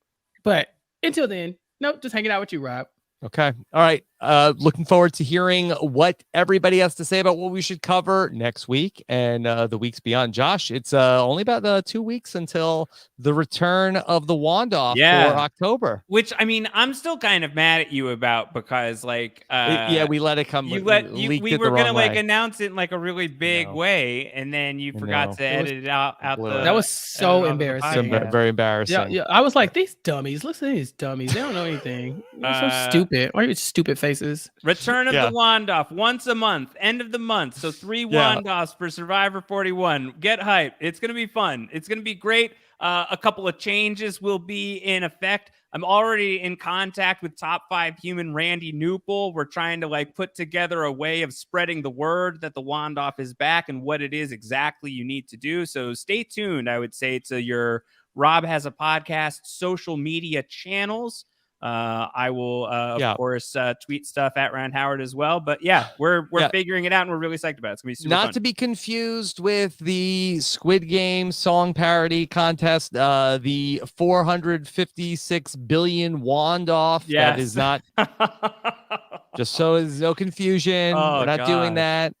But until then, just hanging out with you, Rob.
Okay. All right. looking forward to hearing what everybody has to say about what we should cover next week and the weeks beyond. Josh, it's only about 2 weeks until the return of the Wand-Off for October.
Which, I mean, I'm still kind of mad at you about, because like
we let it come.
We were gonna like announce it in like a really big way, and then you forgot to edit it out.
That was so embarrassing.
Very embarrassing.
Yeah. I was like, these dummies. Listen to these dummies. They don't know anything. They're so stupid. Why are you stupid faces?
Return of the Wand-Off once a month, end of the month. So 3 Wand-Offs for Survivor 41. Get hyped. It's gonna be fun. It's gonna be great. A couple of changes will be in effect. I'm already in contact with Top 5 Human Randy Newpel. We're trying to like put together a way of spreading the word that the Wand-Off is back and what it is exactly you need to do. So stay tuned, I would say, to your Rob Has a Podcast social media channels. I will, of course, tweet stuff at Ryan Howard as well. But we're figuring it out, and we're really psyched about it. It's gonna be super fun.
To be confused with the Squid Game song parody contest, the 456 billion Wand-Off.
Yes.
That is not. Just so there's no confusion. We're not doing that.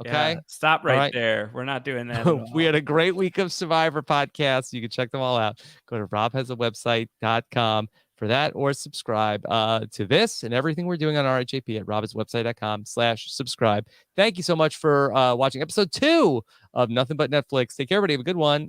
Okay.
Stop right there. We're not doing that.
We had a great week of Survivor podcasts. You can check them all out. Go to robhasawebsite.com for that, or subscribe to this and everything we're doing on RHAP at robhasawebsite.com/subscribe. Thank you so much for watching episode 2 of Nothing But Netflix. Take care, everybody. Have a good one.